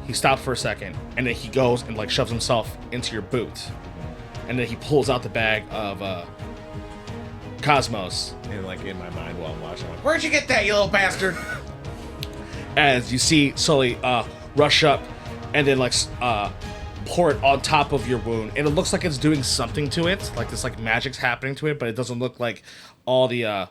he stops for a second, and then he goes and like shoves himself into your boot, and then he pulls out the bag of Cosmos. And like in my mind while I'm watching, I'm like, Where'd you get that, you little bastard? As you see Sully rush up and then like pour it on top of your wound, and it looks like it's doing something to it, like this like magic's happening to it, but it doesn't look like all the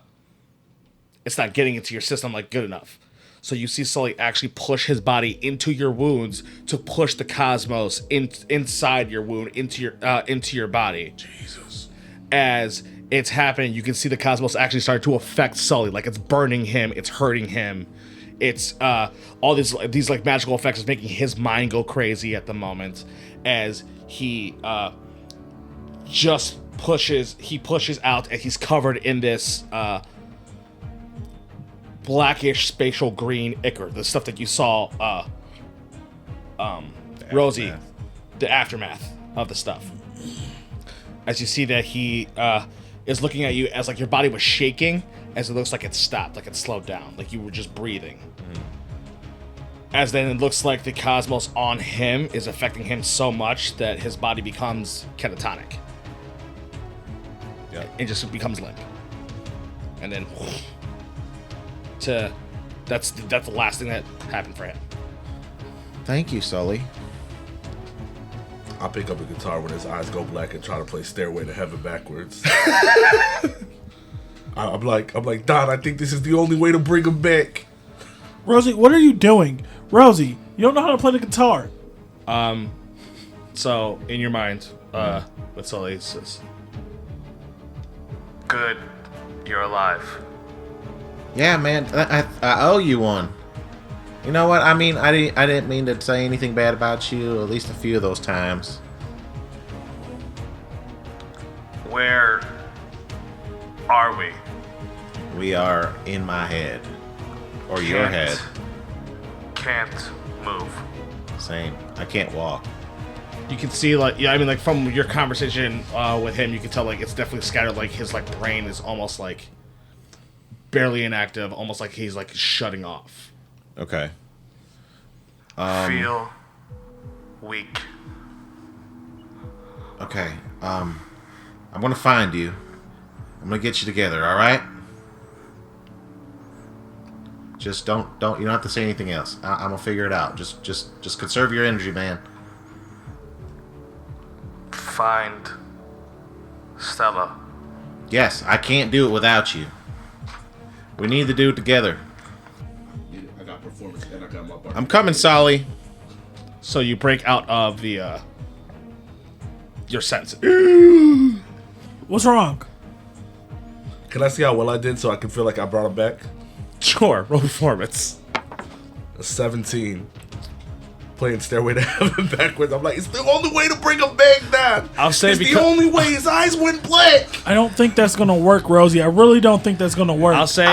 it's not getting into your system like good enough. So you see Sully actually push his body into your wounds to push the Cosmos inside your wound into your body. Jesus. As it's happening, you can see the Cosmos actually start to affect Sully, like it's burning him, it's hurting him. It's all these like magical effects is making his mind go crazy at the moment, as he pushes out, and he's covered in this blackish spatial green ichor, the stuff that you saw Rosie, the aftermath of the stuff. As you see that he is looking at you, as like your body was shaking, as it looks like it stopped, like it slowed down, like you were just breathing. As then it looks like the Cosmos on him is affecting him so much that his body becomes catatonic. yeah. It just becomes limp. And then that's the last thing that happened for him. Thank you, Sully. I'll pick up a guitar when his eyes go black and try to play Stairway to Heaven backwards. I'm like, Don, I think this is the only way to bring him back. Rosie, what are you doing? Rosie, you don't know how to play the guitar. So in your mind, with Sully, it says, "Good, you're alive." Yeah, man, I owe you one. You know what? I mean, I didn't mean to say anything bad about you. At least a few of those times. Where are we? We are in my head, or your head. Can't move. Same. I can't walk. You can see, like, yeah, I mean, like, from your conversation with him, you can tell, like, it's definitely scattered. Like, his, like, brain is almost, like, barely inactive, almost like he's, like, shutting off. Okay. Feel weak. Okay. I'm gonna find you. I'm gonna get you together. All right. Just don't. You don't have to say anything else. I'm gonna figure it out. Just conserve your energy, man. Find Stella. Yes, I can't do it without you. We need to do it together. Yeah, I got performance and I got my bar. I'm coming, Sully. So you break out of the your senses. What's wrong? Can I see how well I did so I can feel like I brought him back? Sure, roll performance. A 17. Playing Stairway to Heaven backwards. I'm like, it's the only way to bring him back, Don. I'll say it's because the only way. His eyes went black. I don't think that's gonna work, Rosie. I really don't think that's gonna work. I'll say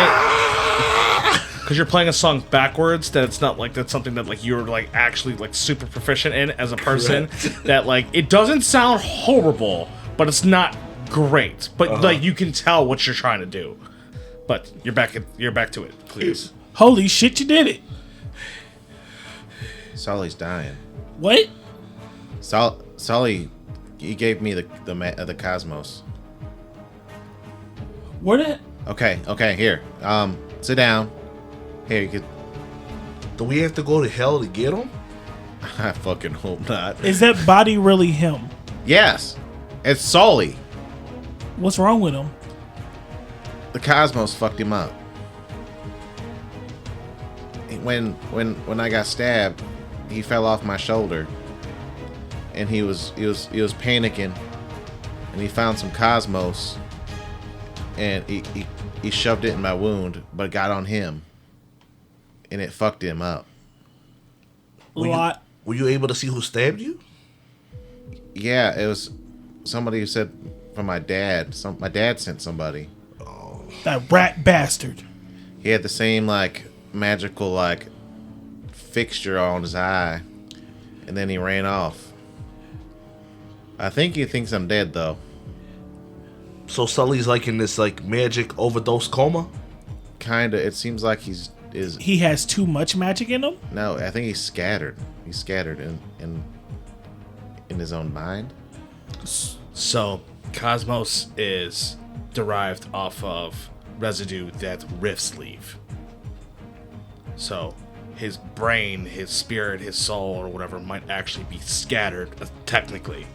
because you're playing a song backwards, that it's not like that's something that like you're like actually like super proficient in as a person. That like it doesn't sound horrible, but it's not great. But like you can tell what you're trying to do. But you're back to it, please. Holy shit, you did it. Sully's dying. What? Sully, he gave me the Cosmos. Where did? Okay, here. Sit down. Here, you could. Do we have to go to hell to get him? I fucking hope not. Is that body really him? Yes, it's Sully. What's wrong with him? The Cosmos fucked him up. When I got stabbed, he fell off my shoulder, and he was panicking, and he found some Cosmos, and he shoved it in my wound, but it got on him. and it fucked him up. Were you able to see who stabbed you? Yeah, it was somebody who said from my dad. My dad sent somebody. That rat bastard. He had the same like magical like fixture on his eye, and then he ran off. I think he thinks I'm dead though. So Sully's like in this like magic overdose coma? Kinda. It seems like He has too much magic in him? no, I think he's scattered. He's scattered in his own mind. So, Cosmos is derived off of residue that rifts leave. So, his brain, his spirit, his soul, or whatever might actually be scattered, technically,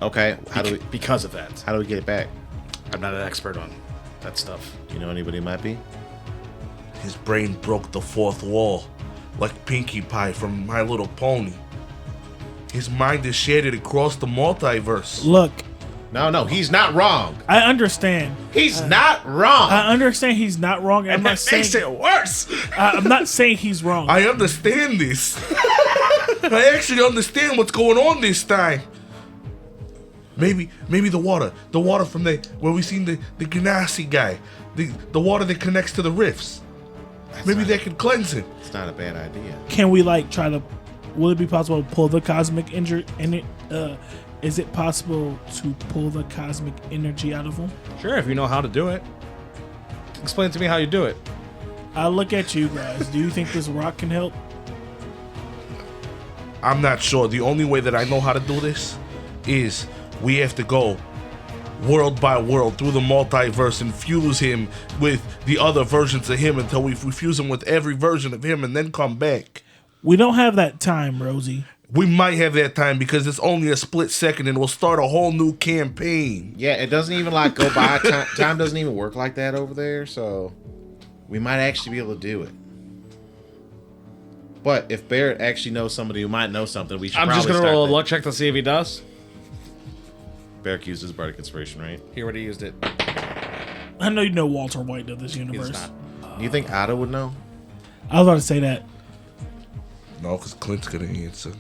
Okay, because of that. how do we get it back? I'm not an expert on that stuff. Do you know anybody who might be? His brain broke the fourth wall, like Pinkie Pie from My Little Pony. His mind is shattered across the multiverse. Look, No, he's not wrong. I understand. He's not wrong. I understand he's not wrong. I'm not saying Makes it worse! I'm not saying he's wrong. I understand this. I actually understand what's going on this time. Maybe the water from where we seen the Ganassi guy, the water that connects to the rifts. Maybe that could cleanse him. It's not a bad idea. Can we like try to? Will it be possible to pull the cosmic injury? Is it possible to pull the cosmic energy out of him? Sure, if you know how to do it. Explain to me how you do it. I look at you guys. Do you think this rock can help? I'm not sure. The only way that I know how to do this is we have to go world by world through the multiverse and fuse him with the other versions of him until we fuse him with every version of him and then come back. We don't have that time, Rosie. We might have that time because it's only a split second and we'll start a whole new campaign. Yeah, it doesn't even like go by. Time doesn't even work like that over there, so we might actually be able to do it. But if Barrett actually knows somebody who might know something, we should I'm probably just gonna start roll a there. luck check to see if he does. Barrett uses Bardic Inspiration, right? He already used it. I know you know Walter White of this universe. He's not. Do you think Ada would know? I was about to say that. No, because Clint's gonna answer.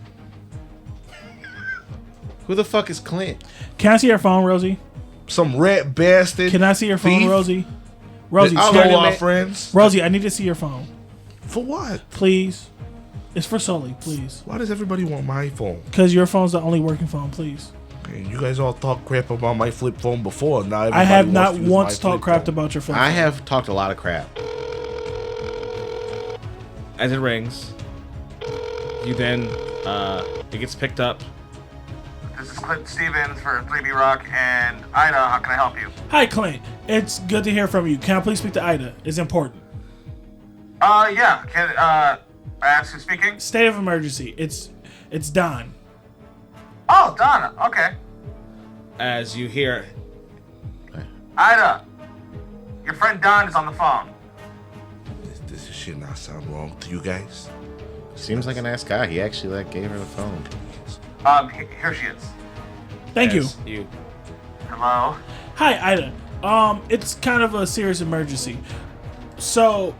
Who the fuck is Clint? Can I see your phone, Rosie? Some rat bastard. Can I see your phone, thief Rosie? Rosie, that share stole your our ma- friends. Rosie, I need to see your phone, For what? please. It's for Sully, please. Why does everybody want my phone? Because your phone's the only working phone, please. Man, you guys all talk crap about my flip phone before. Now I have everybody not wants to use once my talked flip crap phone. about your phone. I have talked a lot of crap. As it rings, you then, it gets picked up. This is Clint Stevens for 3B Rock and Ida. How can I help you? Hi, Clint. It's good to hear from you. Can I please speak to Ida? It's important. Yeah. Can I ask who's speaking? State of emergency. It's Don. Oh, Donna. Okay. As you hear, Ida, your friend Don is on the phone. This shit not sound wrong to you guys. Seems like a nice guy. He actually like gave her the phone. Here she is. Thank you. as you Hello. Hi, Ida. It's kind of a serious emergency. So,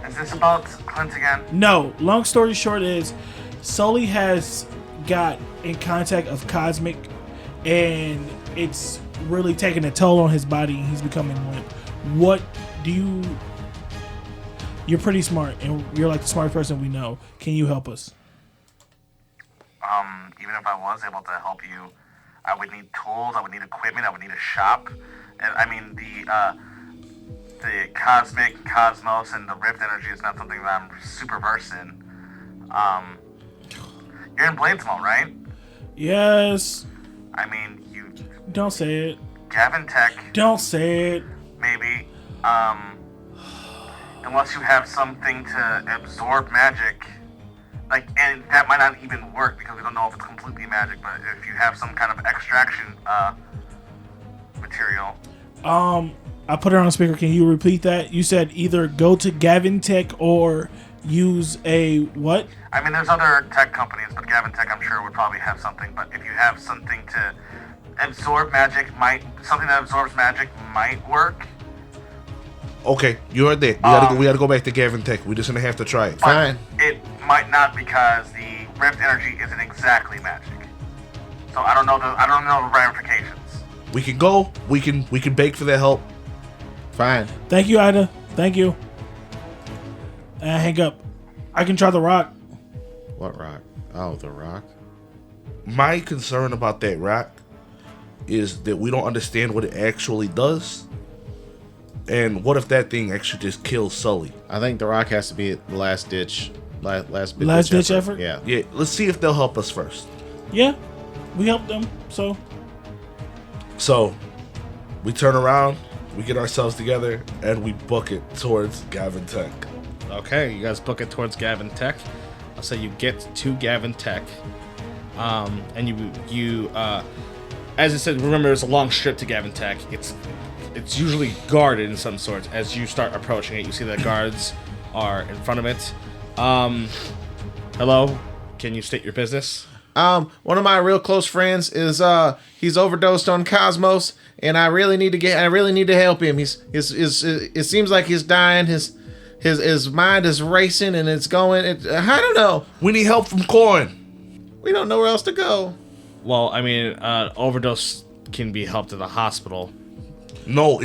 Is this about Clint again? no. Long story short is, Sully has got in contact of Cosmic, and it's really taking a toll on his body, and he's becoming limp. What do you... You're pretty smart, and you're like the smartest person we know. Can you help us? Even if I was able to help you, I would need tools, I would need equipment, I would need a shop. And I mean, the cosmic, cosmos, and the rift energy is not something that I'm super versed in. You're in BladesMaw, right? Yes. I mean, you, Don't say it. Gavin Tech, Don't say it. maybe. Unless you have something to absorb magic. Like, and that might not even work because we don't know if it's completely magic, but if you have some kind of extraction material. I put her on speaker. Can you repeat that? You said either go to Gavin Tech or use a what? I mean, there's other tech companies, but Gavin Tech, I'm sure, would probably have something. But if you have something to absorb magic, something that absorbs magic might work. Okay, you heard that. We gotta go back to Gavin Tech. We're just gonna have to try it. Fine. It might not because the rift energy isn't exactly magic. So I don't know the ramifications. We can go. We can beg for their help. Fine. Thank you, Ida. Thank you. And I hang up. I can try the rock. What rock? Oh, the rock. My concern about that rock is that we don't understand what it actually does. And what if that thing actually just kills Sully? I think the rock has to be the last ditch effort? Yeah. Yeah, let's see if they'll help us first. Yeah, we helped them. So, we turn around, we get ourselves together, and we book it towards Gavin Tech. Okay, you guys book it towards Gavin Tech. I'll say you get to Gavin Tech, and you as I said, remember it's a long strip to Gavin Tech. It's usually guarded in some sort. As you start approaching it, you see the guards are in front of it. Hello, can you state your business? One of my real close friends is he's overdosed on Cosmos, and I really need to help him. It seems like he's dying. His mind is racing and it's going. I don't know. We need help from Corn. We don't know where else to go. Well, I mean, overdose can be helped at the hospital. No,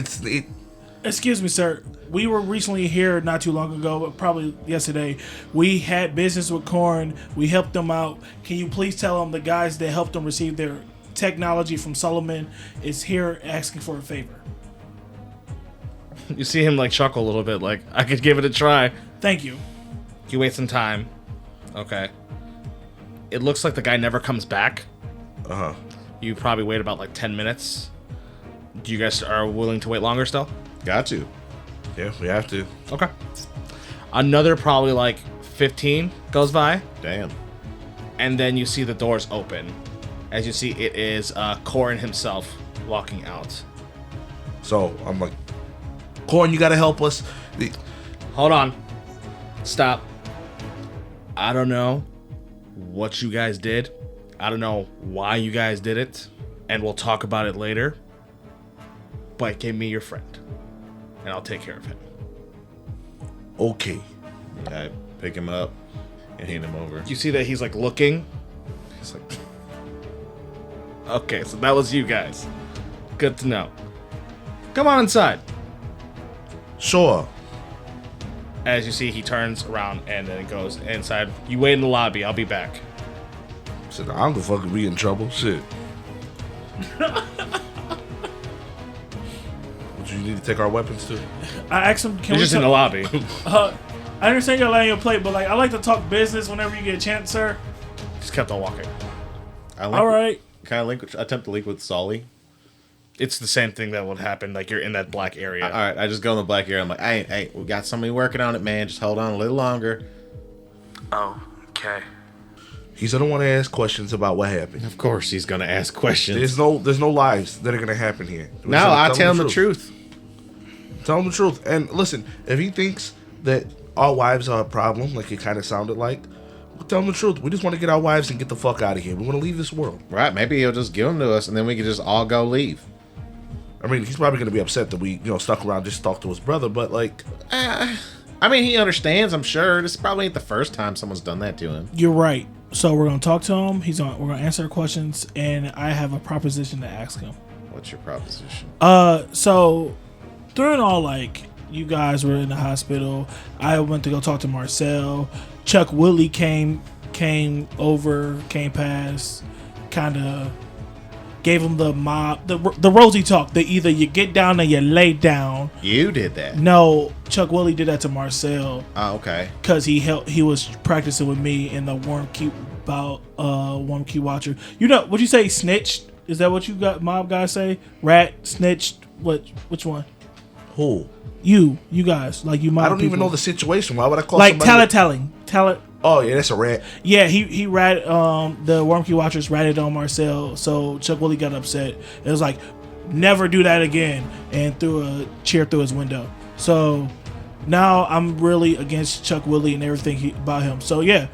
Excuse me, sir. We were recently here not too long ago, probably yesterday. We had business with Korn. We helped them out. Can you please tell them the guys that helped them receive their technology from Solomon is here asking for a favor? You see him like chuckle a little bit, like, I could give it a try. Thank you. You wait some time. Okay. It looks like the guy never comes back. Uh-huh. You probably wait about like 10 minutes. Do you guys are willing to wait longer still? Got to. Yeah, we have to. Okay. Another probably like 15 goes by. Damn. And then you see the doors open. As you see, it is Corin himself walking out. So I'm like, Corn, you gotta help us. Hold on. Stop. I don't know what you guys did. I don't know why you guys did it. And we'll talk about it later. But give me your friend. And I'll take care of him. Okay. I pick him up and hand him over. You see that he's like looking. He's like, okay, so that was you guys. Good to know. Come on inside. Sure. As you see, he turns around and then goes inside. You wait in the lobby. I'll be back. Said, I don't give a fuck if we in trouble. Shit. Would you need to take our weapons too? I asked him, You're just in the lobby. I understand you're laying your plate, but like I like to talk business whenever you get a chance, sir. Just kept on walking. All right. Can I attempt to link with Sully? It's the same thing that would happen. Like you're in that black area. All right, I just go in the black area. I'm like, hey, we got somebody working on it, man. Just hold on a little longer. Oh, okay. He said, I don't want to ask questions about what happened. Of course, he's gonna ask questions. There's no lies that are gonna happen here. No, I'll tell him the truth. Tell him the truth. And listen, if he thinks that our wives are a problem, like it kind of sounded like, we'll tell him the truth. We just want to get our wives and get the fuck out of here. We want to leave this world. Right? Maybe he'll just give them to us, and then we can just all go leave. I mean, he's probably gonna be upset that we, stuck around just to talk to his brother. But like, I mean, he understands. I'm sure this probably ain't the first time someone's done that to him. You're right. So we're gonna talk to him. We're gonna answer questions, and I have a proposition to ask him. What's your proposition? So during all like you guys were in the hospital, I went to go talk to Marcel. Chuck Willie came past, kind of gave him the mob, the rosy talk. That either you get down or you lay down. You did that. No, Chuck Willie did that to Marcel. Oh, okay. Cause he was practicing with me in the Worm Key Watcher. What you say? Snitched? Is that what you got? Mob guys say? Rat, snitched. Which one? who? You guys, like you mob. I don't even people. know the situation. Why would I call like somebody? talent. Oh yeah, that's a rat. Yeah, he ratted the Worm Key Watchers ratted on Marcel, so Chuck Willie got upset. It was like, never do that again, and threw a chair through his window. So now I'm really against Chuck Willie and everything about him. So yeah,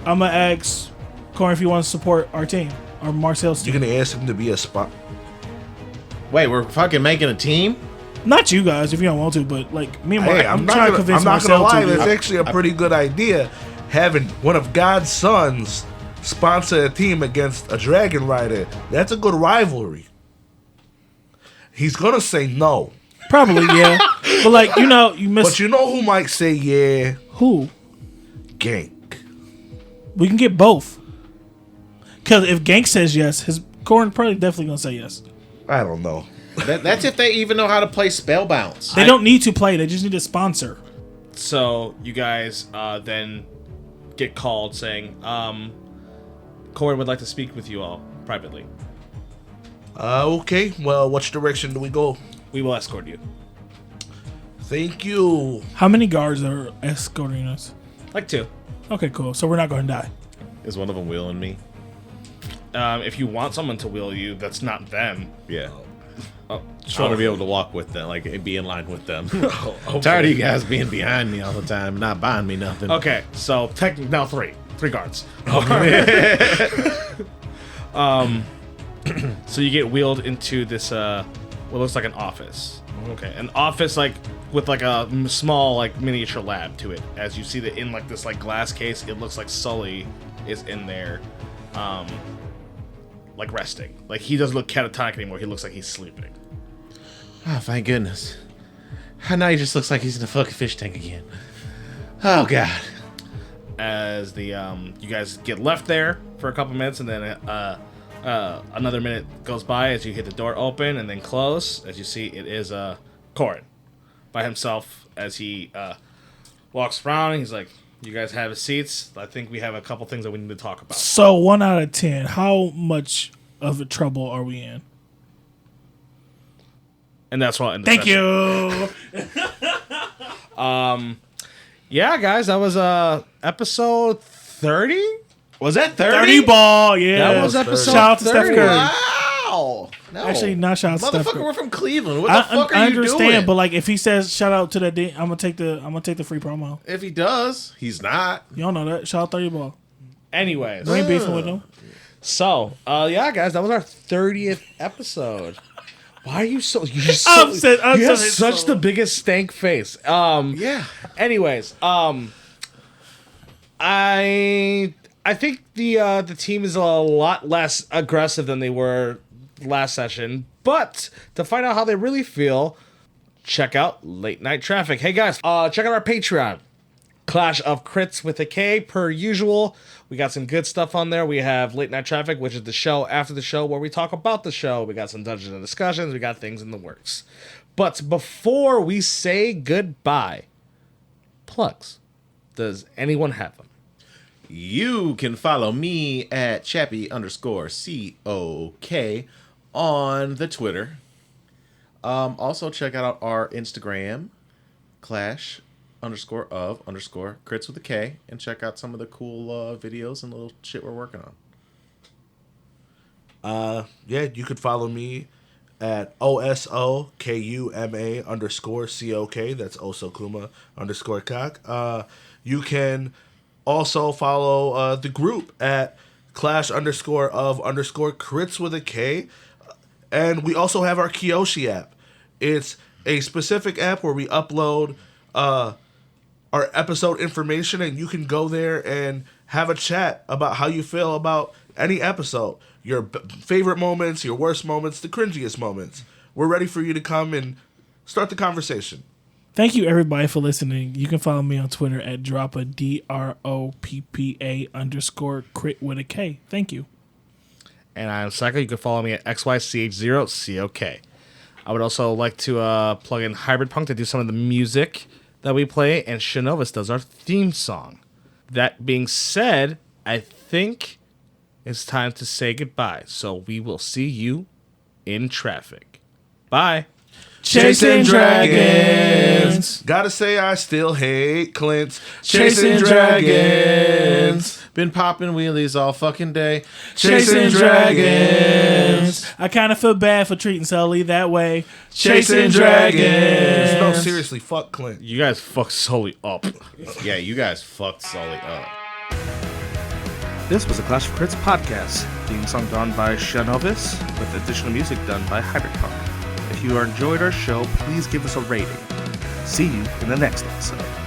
I'm gonna ask Corey if he wants to support our team, or Marcel's team. You're gonna ask him to be a spot. Wait, we're fucking making a team? Not you guys, if you don't want to, but like me and Mark, Hey, I'm not trying to gonna, convince I'm not Marcel gonna lie. to. That's actually a pretty good idea. Having one of God's sons sponsor a team against a dragon rider. That's a good rivalry. He's gonna say no. Probably, yeah. But like, you missed. But you know who might say yeah? Who? Gank. We can get both. Because if Gank says yes, his Corn probably definitely gonna say yes. I don't know. That's if they even know how to play spell bounce. They don't need to play; they just need a sponsor. So you guys then get called saying, Corn would like to speak with you all privately. Okay. Well, which direction do we go? We will escort you. Thank you. How many guards are escorting us? Like 2. Okay, cool. So we're not going to die. Is one of them wheeling me? If you want someone to wheel you, that's not them. Yeah. Oh, I want to be able to walk with them, like be in line with them. okay. Tired of you guys being behind me all the time, and not buying me nothing. Okay, so now 3 guards. So you get wheeled into this what looks like an office. Okay, an office like with like a small like miniature lab to it. As you see that in like this like glass case, it looks like Sully is in there, like resting. Like he doesn't look catatonic anymore. He looks like he's sleeping. Oh, thank goodness. Now he just looks like he's in a fucking fish tank again. Oh God. As the you guys get left there for a couple minutes, and then another minute goes by as you hit the door open and then close. As you see, it is Corin by himself as he walks around. He's like, "You guys have seats. I think we have a couple things that we need to talk about." So 1 out of 10, how much of a trouble are we in? And that's what. Thank you. Yeah, guys, that was episode 30. Was that 30 ball, yeah. That was episode Shout out to 30. Steph Curry. Wow. No. Actually, not shout out to Steph Motherfucker, Curry. we're from Cleveland. What the fuck are I you understand, doing? but like if he says shout out to that day, I'm gonna take the free promo. If he does, he's not. Y'all know that. Shout out 30 ball. Anyways, We ain't beefing with them. so yeah, guys, that was our 30th episode. Why are you so? You're so Upset, you have upset, such so- the biggest stank face. Yeah. Anyways, I think the team is a lot less aggressive than they were last session. But to find out how they really feel, check out Late Night Traffic. Hey guys, check out our Patreon. Clash of Crits with a K, per usual. We got some good stuff on there. We have Late Night Traffic, which is the show after the show where we talk about the show. We got some Dungeons and Discussions. We got things in the works. But before we say goodbye, plugs. Does anyone have them? You can follow me at Chappie_COK on the Twitter. Also check out our Instagram, Clash_of_crits with a K, and check out some of the cool videos and little shit we're working on. Yeah, you could follow me at OSOKUMA_COK. That's Osokuma_cock. You can also follow the group at Clash_of_crits with a K. And we also have our Kyoshi app. It's a specific app where we upload our episode information, and you can go there and have a chat about how you feel about any episode. Your favorite moments, your worst moments, the cringiest moments. We're ready for you to come and start the conversation. Thank you everybody for listening. You can follow me on Twitter at DROPPA_crit with a K. Thank you. And I'm Psycho. You can follow me at XYCH0COK. I would also like to plug in Hybrid Punk to do some of the music that we play, and Shinovis does our theme song. That being said, I think it's time to say goodbye. So we will see you in traffic. Bye. Chasing dragons. Gotta say I still hate Clint's Chasing dragons. Been popping wheelies all fucking day. Chasing dragons. I kind of feel bad for treating Sully that way. Chasing dragons. No, seriously, fuck Clint. You guys fuck Sully up. Yeah, you guys fucked Sully up. This was a Clash of Crits podcast. Theme song done by Shinovis, with additional music done by Hybrid Punk. If If you enjoyed our show, please give us a rating. See you in the next episode.